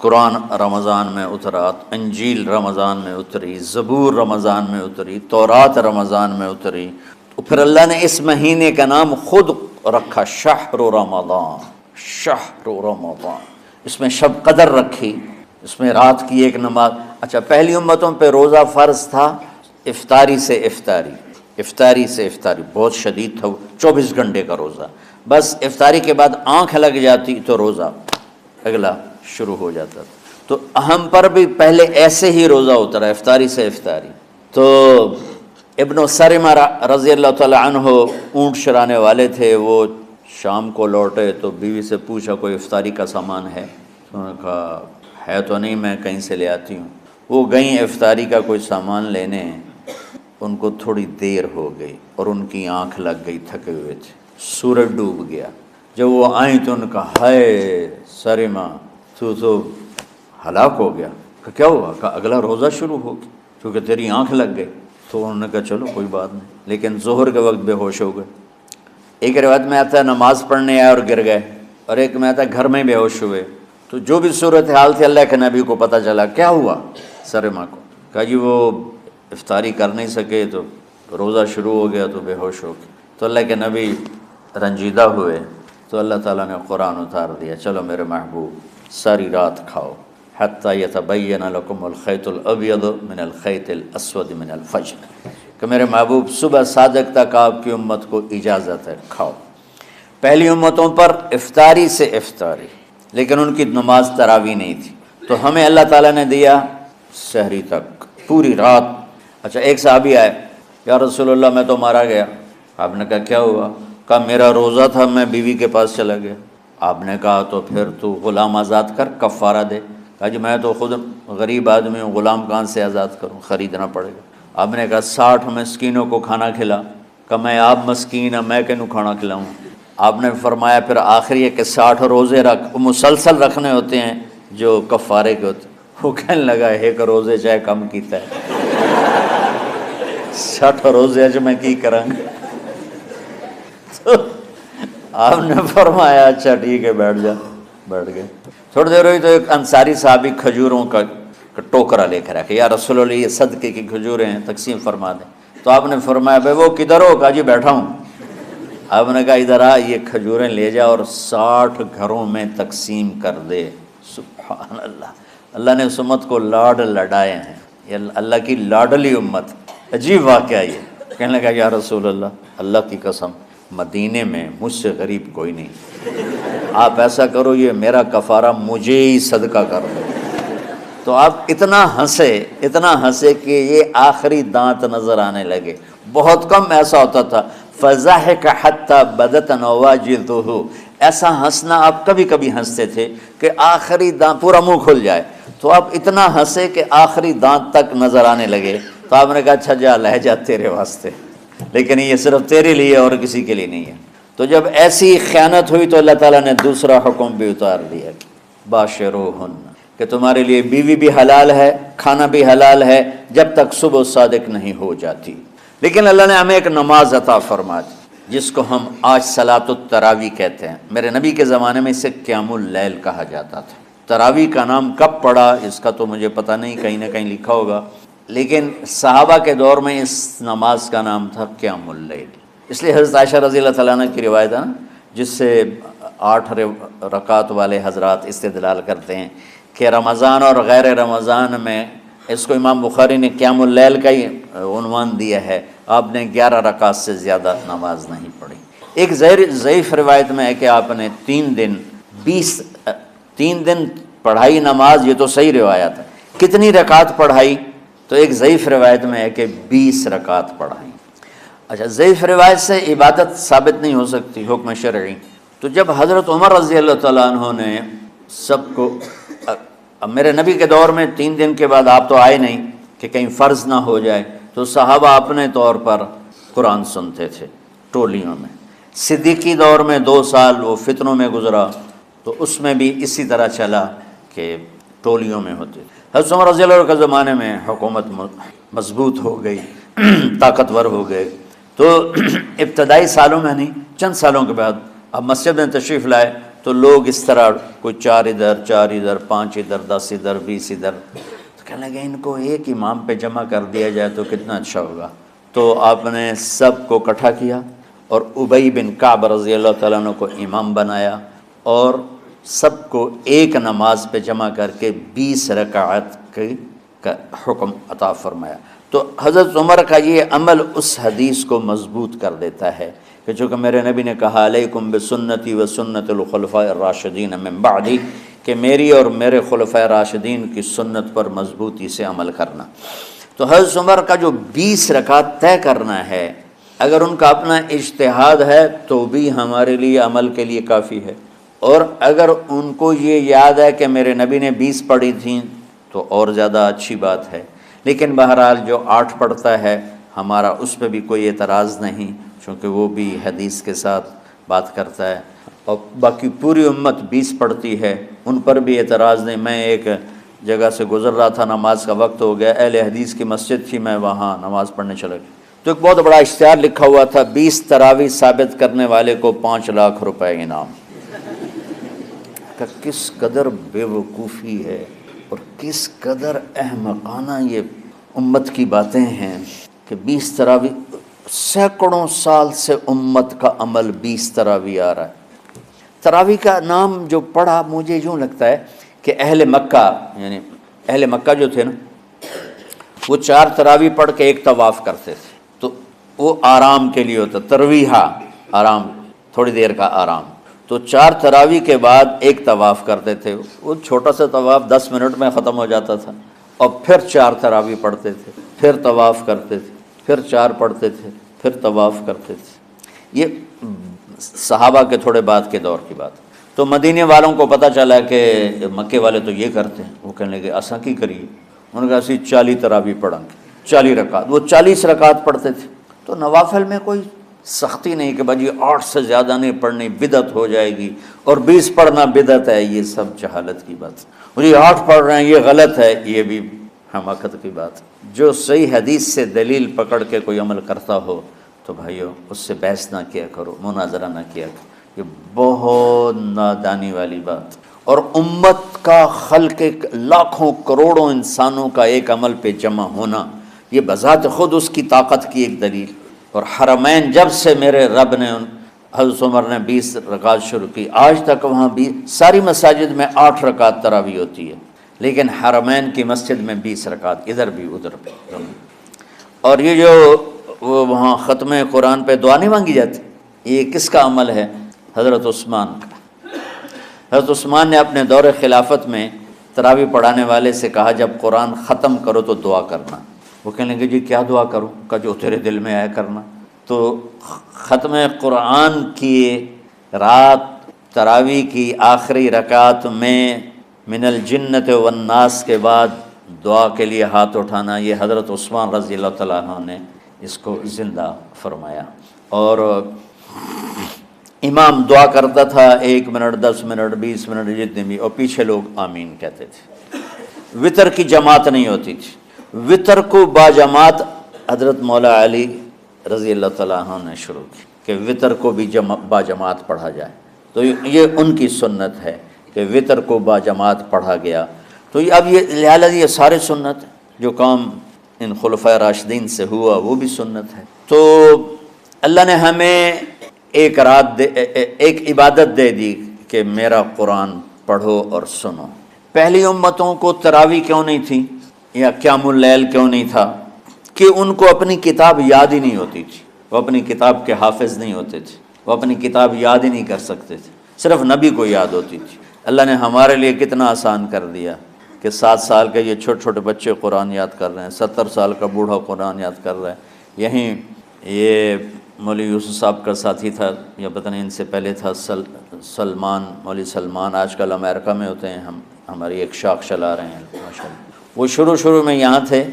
قرآن رمضان میں اترا، انجیل رمضان میں اتری، زبور رمضان میں اتری، تورات رمضان میں اتری۔ تو پھر اللہ نے اس مہینے کا نام خود رکھا شہر رمضان، شہر رمضان۔ اس میں شب قدر رکھی، اس میں رات کی ایک نماز۔ اچھا، پہلی امتوں پہ روزہ فرض تھا افطاری سے افطاری، افطاری سے افطاری، بہت شدید تھا، 24 گھنٹے کا روزہ۔ بس افطاری کے بعد آنکھ لگ جاتی تو روزہ اگلا شروع ہو جاتا تھا۔ تو ہم پر بھی پہلے ایسے ہی روزہ اترا، افطاری سے افطاری۔ تو ابن سرمہ رضی اللہ تعالیٰ عنہ اونٹ چرانے والے تھے، وہ شام کو لوٹے تو بیوی سے پوچھا کوئی افطاری کا سامان ہے؟ انہوں نے کہا ہے تو نہیں، میں کہیں سے لے آتی ہوں۔ وہ گئیں افطاری کا کوئی سامان لینے، ان کو تھوڑی دیر ہو گئی اور ان کی آنکھ لگ گئی، تھکے ہوئے تھے، سورج ڈوب گیا۔ جب وہ آئیں تو ان کا ہائے سرمہ تو ہلاک ہو گیا۔ کہ کیا ہوا؟ کہا اگلا روزہ شروع ہو گیا کیونکہ تیری آنکھ لگ گئی۔ تو انہوں نے کہا چلو کوئی بات نہیں، لیکن ظہر کے وقت بے ہوش ہو گئے۔ ایک روایت میں آتا ہے نماز پڑھنے آئے اور گر گئے، اور ایک میں آتا ہے گھر میں بے ہوش ہوئے۔ تو جو بھی صورتحال تھی اللہ کے نبی کو پتہ چلا۔ کیا ہوا سرمہ کو؟ کہا جی وہ افطاری کر نہیں سکے تو روزہ شروع ہو گیا تو بے ہوش ہو گئے، تو اللہ کے نبی رنجیدہ ہوئے تو اللہ تعالیٰ نے قرآن اتار دیا، چلو میرے محبوب ساری رات کھاؤ، حتیٰ یتبین لکم الخیط الابیض من الخیط الاسود من الفجر، کہ میرے محبوب صبح صادق تک آپ کی امت کو اجازت ہے کھاؤ۔ پہلی امتوں پر افطاری سے افطاری، لیکن ان کی نماز تراویح نہیں تھی، تو ہمیں اللہ تعالیٰ نے دیا سحری تک پوری رات۔ اچھا ایک صحابی آئے، یا رسول اللہ میں تو مارا گیا۔ آپ نے کہا کیا ہوا؟ کہا میرا روزہ تھا، میں بیوی کے پاس چلا گیا۔ آپ نے کہا تو پھر تو غلام آزاد کر، کفارہ دے۔ کہا جی میں تو خود غریب آدمی ہوں، غلام کہاں سے آزاد کروں، خریدنا پڑے گا۔ آپ نے کہا 60 مسکینوں کو کھانا کھلا۔ کہا میں آپ مسکین ہوں، میں کینوں کھانا کھلاؤں؟ آپ نے فرمایا پھر آخری ہے کہ 60 روزے رکھ، وہ مسلسل رکھنے ہوتے ہیں جو کفارے کے ہوتے ہیں۔ وہ کہنے لگا ایک روزے چاہے کم کیتا ہے 60 روزے اج میں کی کروں گا؟ تو آپ نے فرمایا اچھا ٹھیک ہے بیٹھ جا، بیٹھ گئے۔ تھوڑی دیر ہوئی تو ایک انصاری صحابی کھجوروں کا ٹوکرا لے کر رکھے، یا رسول اللہ یہ صدقے کی کھجوریں ہیں تقسیم فرما دیں۔ تو آپ نے فرمایا بھائی وہ کدھر ہو؟ کہا جی بیٹھا ہوں۔ آپ نے کہا ادھر آ، یہ کھجوریں لے جا اور 60 گھروں میں تقسیم کر دے۔ سبحان اللہ، اللہ نے اس امت کو لاڈ لڈائے ہیں، یہ اللہ کی لاڈلی امت۔ عجیب واقعہ یہ، کہنے لگا یا رسول اللہ، اللہ کی قسم مدینے میں مجھ سے غریب کوئی نہیں، آپ ایسا کرو یہ میرا کفارہ مجھے ہی صدقہ کر دو۔ تو آپ اتنا ہنسے کہ یہ آخری دانت نظر آنے لگے۔ بہت کم ایسا ہوتا تھا، فضحک حتی بدت نواجذہ، ایسا ہنسنا آپ کبھی کبھی ہنستے تھے کہ آخری دانت پورا منہ کھل جائے، تو آپ اتنا ہنسے کہ آخری دانت تک نظر آنے لگے۔ تو آپ نے کہا اچھا جا لہ جا تیرے واسطے، لیکن یہ صرف تیرے لیے اور کسی کے لیے نہیں ہے۔ تو جب ایسی خیانت ہوئی تو اللہ تعالیٰ نے دوسرا حکم بھی اتار دیا، باشروہن، کہ تمہارے لیے بیوی بھی حلال ہے، کھانا بھی حلال ہے جب تک صبح صادق نہیں ہو جاتی۔ لیکن اللہ نے ہمیں ایک نماز عطا فرما دی جس کو ہم آج صلاۃ التراویح کہتے ہیں۔ میرے نبی کے زمانے میں اسے قیام اللیل کہا جاتا تھا۔ تراویح کا نام کب پڑا اس کا تو مجھے پتہ نہیں، کہیں نہ کہیں لکھا ہوگا، لیکن صحابہ کے دور میں اس نماز کا نام تھا قیام اللیل۔ اس لیے حضرت عائشہ رضی اللہ تعالیٰ عنہ کی روایت ہے نا، جس سے 8 رکعت والے حضرات استدلال کرتے ہیں کہ رمضان اور غیر رمضان میں، اس کو امام بخاری نے قیام اللیل کا ہی عنوان دیا ہے، آپ نے 11 رکعت سے زیادہ نماز نہیں پڑھی۔ ایک ضعیف روایت میں ہے کہ آپ نے 3 دن پڑھائی نماز، یہ تو صحیح روایت ہے۔ کتنی رکعت پڑھائی؟ تو ایک ضعیف روایت میں ہے کہ 20 رکعت پڑھائی۔ اچھا ضعیف روایت سے عبادت ثابت نہیں ہو سکتی حکم شرعی۔ تو جب حضرت عمر رضی اللہ تعالیٰ عنہ نے سب کو، اب میرے نبی کے دور میں 3 دن کے بعد آپ تو آئے نہیں کہ کہیں فرض نہ ہو جائے، تو صحابہ اپنے طور پر قرآن سنتے تھے ٹولیوں میں۔ صدیقی دور میں 2 سال وہ فتنوں میں گزرا، تو اس میں بھی اسی طرح چلا کہ ٹولیوں میں ہوتے۔ حضرت عمر رضی اللہ عنہ کے زمانے میں حکومت مضبوط ہو گئی، طاقتور ہو گئے، تو ابتدائی سالوں میں نہیں، چند سالوں کے بعد اب مسجد میں تشریف لائے تو لوگ اس طرح کوئی 4 ادھر 4 ادھر 5 ادھر 10 ادھر 20 ادھر، تو کہنے لگے ان کو ایک امام پہ جمع کر دیا جائے تو کتنا اچھا ہوگا۔ تو آپ نے سب کو اکٹھا کیا اور ابی بن کعب رضی اللہ تعالیٰ عنہ کو امام بنایا، اور سب کو ایک نماز پہ جمع کر کے 20 رکعت کا حکم عطا فرمایا۔ تو حضرت عمر کا یہ عمل اس حدیث کو مضبوط کر دیتا ہے کہ چونکہ میرے نبی نے کہا علیکم بسنتی و سنت الخلفاء الراشدین من بعدی، کہ میری اور میرے خلفاء راشدین کی سنت پر مضبوطی سے عمل کرنا۔ تو حضرت عمر کا جو 20 رکعت طے کرنا ہے، اگر ان کا اپنا اجتہاد ہے تو بھی ہمارے لیے عمل کے لیے کافی ہے، اور اگر ان کو یہ یاد ہے کہ میرے نبی نے 20 پڑھی تھیں تو اور زیادہ اچھی بات ہے۔ لیکن بہرحال جو 8 پڑھتا ہے ہمارا اس پہ بھی کوئی اعتراض نہیں، چونکہ وہ بھی حدیث کے ساتھ بات کرتا ہے، اور باقی پوری امت 20 پڑھتی ہے، ان پر بھی اعتراض نہیں۔ میں ایک جگہ سے گزر رہا تھا، نماز کا وقت ہو گیا، اہل حدیث کی مسجد تھی، میں وہاں نماز پڑھنے چلا گیا، تو ایک بہت بڑا اشتہار لکھا ہوا تھا 20 تراویح ثابت کرنے والے کو 5 لاکھ روپے انعام۔ کہ کس قدر بے وقوفی ہے اور کس قدر احمقانہ یہ امت کی باتیں ہیں کہ 20 تراویح، سینکڑوں سال سے امت کا عمل 20 تراویح آ رہا ہے۔ تراویح کا نام جو پڑھا مجھے یوں لگتا ہے کہ اہل مکہ، یعنی اہل مکہ جو تھے نا، وہ 4 تراویح پڑھ کے ایک طواف کرتے تھے، تو وہ آرام کے لیے ہوتا، ترویحہ آرام، تھوڑی دیر کا آرام، تو 4 تراویح کے بعد ایک طواف کرتے تھے، وہ چھوٹا سا طواف 10 منٹ میں ختم ہو جاتا تھا، اور پھر 4 تراویح پڑھتے تھے، پھر طواف کرتے تھے، پھر 4 پڑھتے تھے، پھر طواف کرتے تھے۔ یہ صحابہ کے تھوڑے بعد کے دور کی بات۔ تو مدینے والوں کو پتہ چلا کہ مکے والے تو یہ کرتے ہیں، وہ کہنے لگے اساں کی کریے، انہوں نے کہا اسی 40 تراویح پڑھیں گے، 40 رکعت، وہ 40 رکعت پڑھتے تھے۔ تو نوافل میں کوئی سختی نہیں کہ بھائی 8 سے زیادہ نہیں پڑھنی، بدعت ہو جائے گی، اور 20 پڑھنا بدعت ہے، یہ سب جہالت کی بات۔ اور یہ 8 پڑھ رہے ہیں یہ غلط ہے، یہ بھی حماقت کی بات۔ جو صحیح حدیث سے دلیل پکڑ کے کوئی عمل کرتا ہو تو بھائیو اس سے بحث نہ کیا کرو، مناظرہ نہ کیا کرو، یہ بہت نادانی والی بات۔ اور امت کا خلق لاکھوں کروڑوں انسانوں کا ایک عمل پہ جمع ہونا، یہ بذات خود اس کی طاقت کی ایک دلیل۔ اور حرمین جب سے میرے رب نے حضرت عمر نے 20 رکعت شروع کی، آج تک وہاں بھی ساری مساجد میں 8 رکعت تراویح ہوتی ہے، لیکن حرمین کی مسجد میں 20 رکعت، ادھر بھی ادھر بھی۔ اور یہ جو وہ وہاں ختم قرآن پہ دعا نہیں مانگی جاتی، یہ کس کا عمل ہے؟ حضرت عثمان کا۔ حضرت عثمان نے اپنے دور خلافت میں تراویح پڑھانے والے سے کہا جب قرآن ختم کرو تو دعا کرنا۔ وہ کہنے لگے جی کیا دعا کروں؟ کہ جو تیرے دل میں آیا کرنا۔ تو ختم قرآن کی رات تراویح کی آخری رکعت میں من الجنت والناس کے بعد دعا کے لیے ہاتھ اٹھانا، یہ حضرت عثمان رضی اللہ تعالیٰ عنہ نے اس کو زندہ فرمایا۔ اور امام دعا کرتا تھا 1 منٹ 10 منٹ 20 منٹ جتنے بھی، اور پیچھے لوگ آمین کہتے تھے۔ وطر کی جماعت نہیں ہوتی تھی، وطر کو باجماعت حضرت مولا علی رضی اللہ تعالیٰ عنہ نے شروع کی کہ وطر کو بھی باجماعت پڑھا جائے، تو یہ ان کی سنت ہے کہ وطر کو باجماعت پڑھا گیا۔ تو اب یہ لہٰذا یہ سارے سنت جو کام ان خلفائے راشدین سے ہوا وہ بھی سنت ہے۔ تو اللہ نے ہمیں ایک عبادت دے دی کہ میرا قرآن پڑھو اور سنو۔ پہلی امتوں کو تراویح کیوں نہیں تھی یا قیام اللیل کیوں نہیں تھا؟ کہ ان کو اپنی کتاب یاد ہی نہیں ہوتی تھی، وہ اپنی کتاب کے حافظ نہیں ہوتے تھے، وہ اپنی کتاب یاد ہی نہیں کر سکتے تھے، صرف نبی کو یاد ہوتی تھی۔ اللہ نے ہمارے لیے کتنا آسان کر دیا کہ 7 سال کے یہ چھوٹے چھوٹے بچے قرآن یاد کر رہے ہیں، 70 سال کا بوڑھا قرآن یاد کر رہا ہے۔ یہیں یہ مولوی یوسف صاحب کا ساتھی تھا، یا پتہ نہیں ان سے پہلے تھا، سلمان، مولوی سلمان، آج کل امریکہ میں ہوتے ہیں، ہماری ایک شاخ چلا رہے ہیں ماشاءاللہ۔ وہ شروع میں یہاں تھے،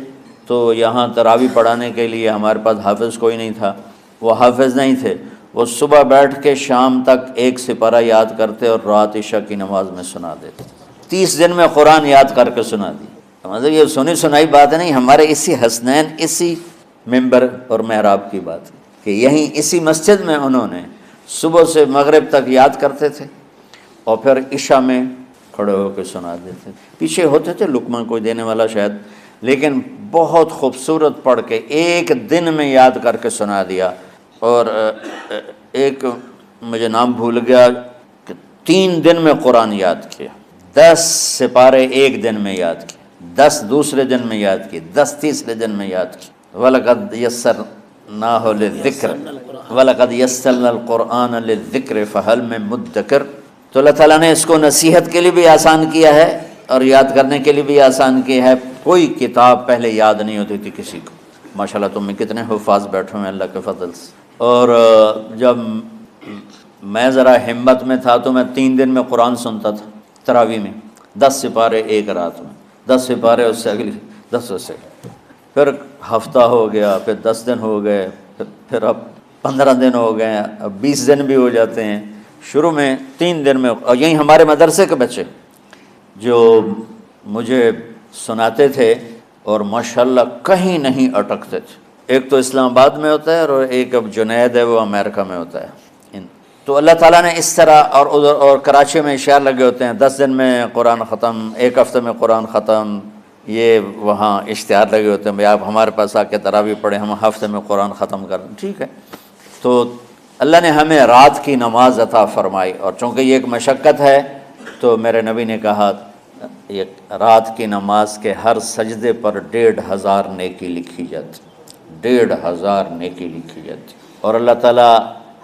تو یہاں تراویح پڑھانے کے لیے ہمارے پاس حافظ کوئی نہیں تھا، وہ حافظ نہیں تھے، وہ صبح بیٹھ کے شام تک ایک سپارہ یاد کرتے اور رات عشاء کی نماز میں سنا دیتے۔ 30 دن میں قرآن یاد کر کے سنا دی۔ مطلب یہ سنی سنائی بات نہیں، ہمارے اسی حسنین، اسی ممبر اور محراب کی بات کہ یہیں اسی مسجد میں انہوں نے صبح سے مغرب تک یاد کرتے تھے اور پھر عشاء میں کھڑے ہو کے سنا دیتے۔ پیچھے ہوتے تھے لقمہ کوئی دینے والا شاید، لیکن بہت خوبصورت پڑھ کے ایک دن میں یاد کر کے سنا دیا۔ اور ایک مجھے نام بھول گیا کہ 3 دن میں قرآن یاد کیا، 10 سپارے ایک دن میں یاد کیے، 10 دوسرے دن میں یاد کیے، 10 تیسرے دن میں یاد کیے۔ وَلَقَدْ يَسَّرْنَاهُ لِلذِّكْرِ وَلَقَدْ يَسَّرْنَا الْقُرْآنَ لِلذِّكْرِ فَهَلْ مِن مُدَّكِرٍ۔ تو اللہ تعالیٰ نے اس کو نصیحت کے لیے بھی آسان کیا ہے اور یاد کرنے کے لیے بھی آسان کیا ہے۔ کوئی کتاب پہلے یاد نہیں ہوتی تھی کسی کو، ماشاءاللہ تم میں کتنے حفاظ بیٹھے ہیں اللہ کے فضل سے۔ اور جب میں ذرا ہمت میں تھا تو میں 3 دن میں قرآن سنتا تھا تراویح میں، 10 سپارے ایک رات میں، 10 سپارے اس سے اگلی 10 سے، پھر ہفتہ ہو گیا، پھر 10 دن ہو گئے، پھر اب 15 دن ہو گئے، اب 20 دن بھی ہو جاتے ہیں۔ شروع میں 3 دن میں، اور یہیں ہمارے مدرسے کے بچے جو مجھے سناتے تھے اور ماشاءاللہ کہیں نہیں اٹکتے تھے۔ ایک تو اسلام آباد میں ہوتا ہے اور ایک اب جنید ہے وہ امریکہ میں ہوتا ہے۔ تو اللہ تعالیٰ نے اس طرح، اور کراچی میں اشعار لگے ہوتے ہیں 10 دن میں قرآن ختم، 1 ہفتے میں قرآن ختم، یہ وہاں اشتہار لگے ہوتے ہیں، بھائی آپ ہمارے پاس آ کے تراویح پڑھیں، ہم ہفتے میں قرآن ختم کر دیں، ٹھیک ہے۔ تو اللہ نے ہمیں رات کی نماز عطا فرمائی، اور چونکہ یہ ایک مشقت ہے تو میرے نبی نے کہا یہ رات کی نماز کے ہر سجدے پر 1500 نیکی لکھی جاتی، 1500 نیکی لکھی جاتی، اور اللہ تعالیٰ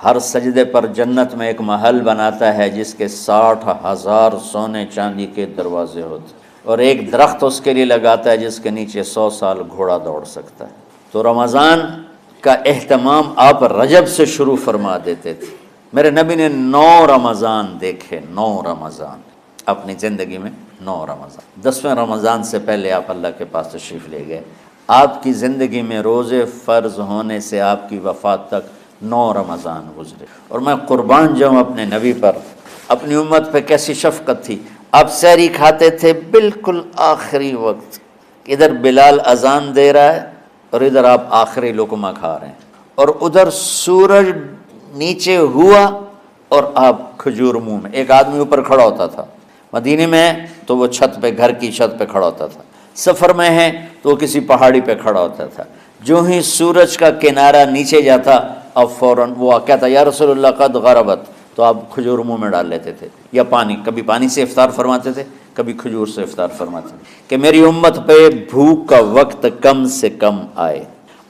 ہر سجدے پر جنت میں ایک محل بناتا ہے جس کے 60,000 سونے چاندی کے دروازے ہوتے، اور ایک درخت اس کے لیے لگاتا ہے جس کے نیچے 100 سال گھوڑا دوڑ سکتا ہے۔ تو رمضان کا اہتمام آپ رجب سے شروع فرما دیتے تھے۔ میرے نبی نے 9 رمضان دیکھے، 9 رمضان اپنی زندگی میں، 9 رمضان۔ 10ویں رمضان سے پہلے آپ اللہ کے پاس تشریف لے گئے۔ آپ کی زندگی میں روزے فرض ہونے سے آپ کی وفات تک 9 رمضان گزرے، اور میں قربان جاؤں اپنے نبی پر، اپنی امت پہ کیسی شفقت تھی۔ آپ سحری کھاتے تھے بالکل آخری وقت، ادھر بلال اذان دے رہا ہے اور ادھر آپ آخری لقمہ کھا رہے ہیں، اور ادھر سورج نیچے ہوا اور آپ کھجور منہ میں۔ ایک آدمی اوپر کھڑا ہوتا تھا مدینے میں تو وہ چھت پہ، گھر کی چھت پہ کھڑا ہوتا تھا، سفر میں ہے تو وہ کسی پہاڑی پہ کھڑا ہوتا تھا۔ جو ہی سورج کا کنارہ نیچے جاتا اب فوراً وہ کہتا یا رسول اللہ قد غربت، تو آپ کھجور منہ میں ڈال لیتے تھے، یا پانی، کبھی پانی سے افطار فرماتے تھے، کبھی کھجور سے افطار فرماتے تھے، کہ میری امت پہ بھوک کا وقت کم سے کم آئے۔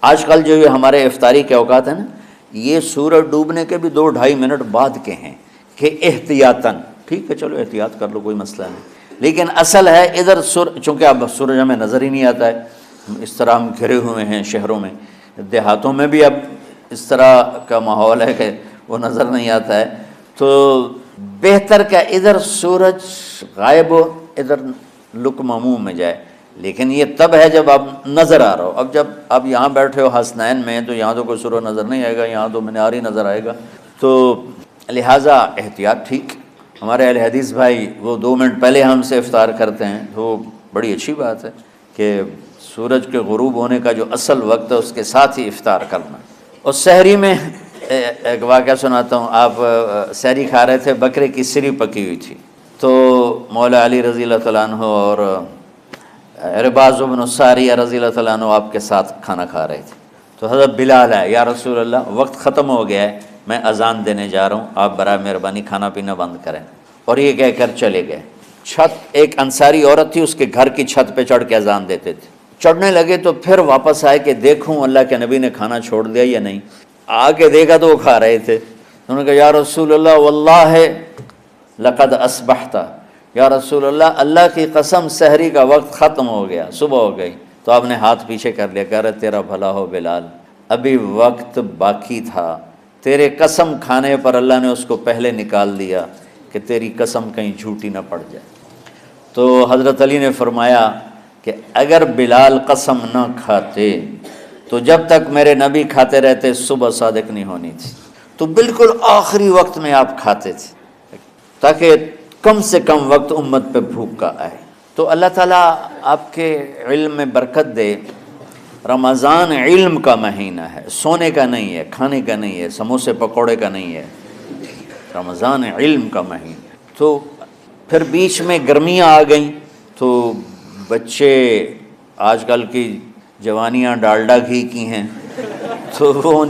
آج کل جو یہ ہمارے افطاری کے اوقات ہیں نا، یہ سورج ڈوبنے کے بھی 2-2.5 منٹ بعد کے ہیں، کہ احتیاطاً، ٹھیک ہے چلو احتیاط کر لو کوئی مسئلہ نہیں، لیکن اصل ہے ادھر چونکہ اب سورج ہمیں نظر ہی نہیں آتا ہے، اس طرح ہم گھرے ہوئے ہیں شہروں میں، دیہاتوں میں بھی اب اس طرح کا ماحول ہے کہ وہ نظر نہیں آتا ہے، تو بہتر کہ ادھر سورج غائب ہو، ادھر لقمہ منہ میں جائے، لیکن یہ تب ہے جب آپ نظر آ رہا ہو۔ اب جب آپ یہاں بیٹھے ہو حسنین میں تو یہاں تو کوئی سورج نظر نہیں آئے گا، یہاں تو منار ہی نظر آئے گا، تو لہٰذا احتیاط ٹھیک۔ ہمارے اہل حدیث بھائی وہ 2 منٹ پہلے ہم سے افطار کرتے ہیں، تو بڑی اچھی بات ہے کہ سورج کے غروب ہونے کا جو اصل وقت ہے اس کے ساتھ ہی افطار کرنا۔ اور سحری میں ایک واقعہ سناتا ہوں، آپ سحری کھا رہے تھے، بکرے کی سری پکی ہوئی تھی، تو مولا علی رضی اللہ تعالیٰ عنہ اور عرباض بن ساریہ رضی اللہ تعالیٰ عنہ آپ کے ساتھ کھانا کھا رہے تھے، تو حضرت بلال ہے، یا رسول اللہ وقت ختم ہو گیا ہے، میں اذان دینے جا رہا ہوں، آپ برائے مہربانی کھانا پینا بند کریں، اور یہ کہہ کر چلے گئے۔ چھت، ایک انصاری عورت تھی، اس کے گھر کی چھت پہ چڑھ کے اذان دیتے تھے، چڑھنے لگے تو پھر واپس آئے کہ دیکھوں اللہ کے نبی نے کھانا چھوڑ دیا یا نہیں، آ کے دیکھا تو وہ کھا رہے تھے، انہوں نے کہا یا رسول اللہ واللہ لقد اصبحت، یا رسول اللہ اللہ کی قسم سحری کا وقت ختم ہو گیا، صبح ہو گئی۔ تو آپ نے ہاتھ پیچھے کر لیا، کہہ رہے تیرا بھلا ہو بلال، ابھی وقت باقی تھا، تیرے قسم کھانے پر اللہ نے اس کو پہلے نکال دیا کہ تیری قسم کہیں جھوٹی نہ پڑ جائے۔ تو حضرت علی نے فرمایا کہ اگر بلال قسم نہ کھاتے تو جب تک میرے نبی کھاتے رہتے صبح صادق نہیں ہونی تھی، تو بالکل آخری وقت میں آپ کھاتے تھے تاکہ کم سے کم وقت امت پہ بھوک کا آئے۔ تو اللہ تعالیٰ آپ کے علم میں برکت دے۔ رمضان علم کا مہینہ ہے، سونے کا نہیں ہے، کھانے کا نہیں ہے، سموسے پکوڑے کا نہیں ہے، رمضان علم کا مہینہ ہے۔ تو پھر بیچ میں گرمیاں آ گئیں تو بچے، آج کل کی جوانیاں ڈالڈا گھی کی ہیں، تو وہ ان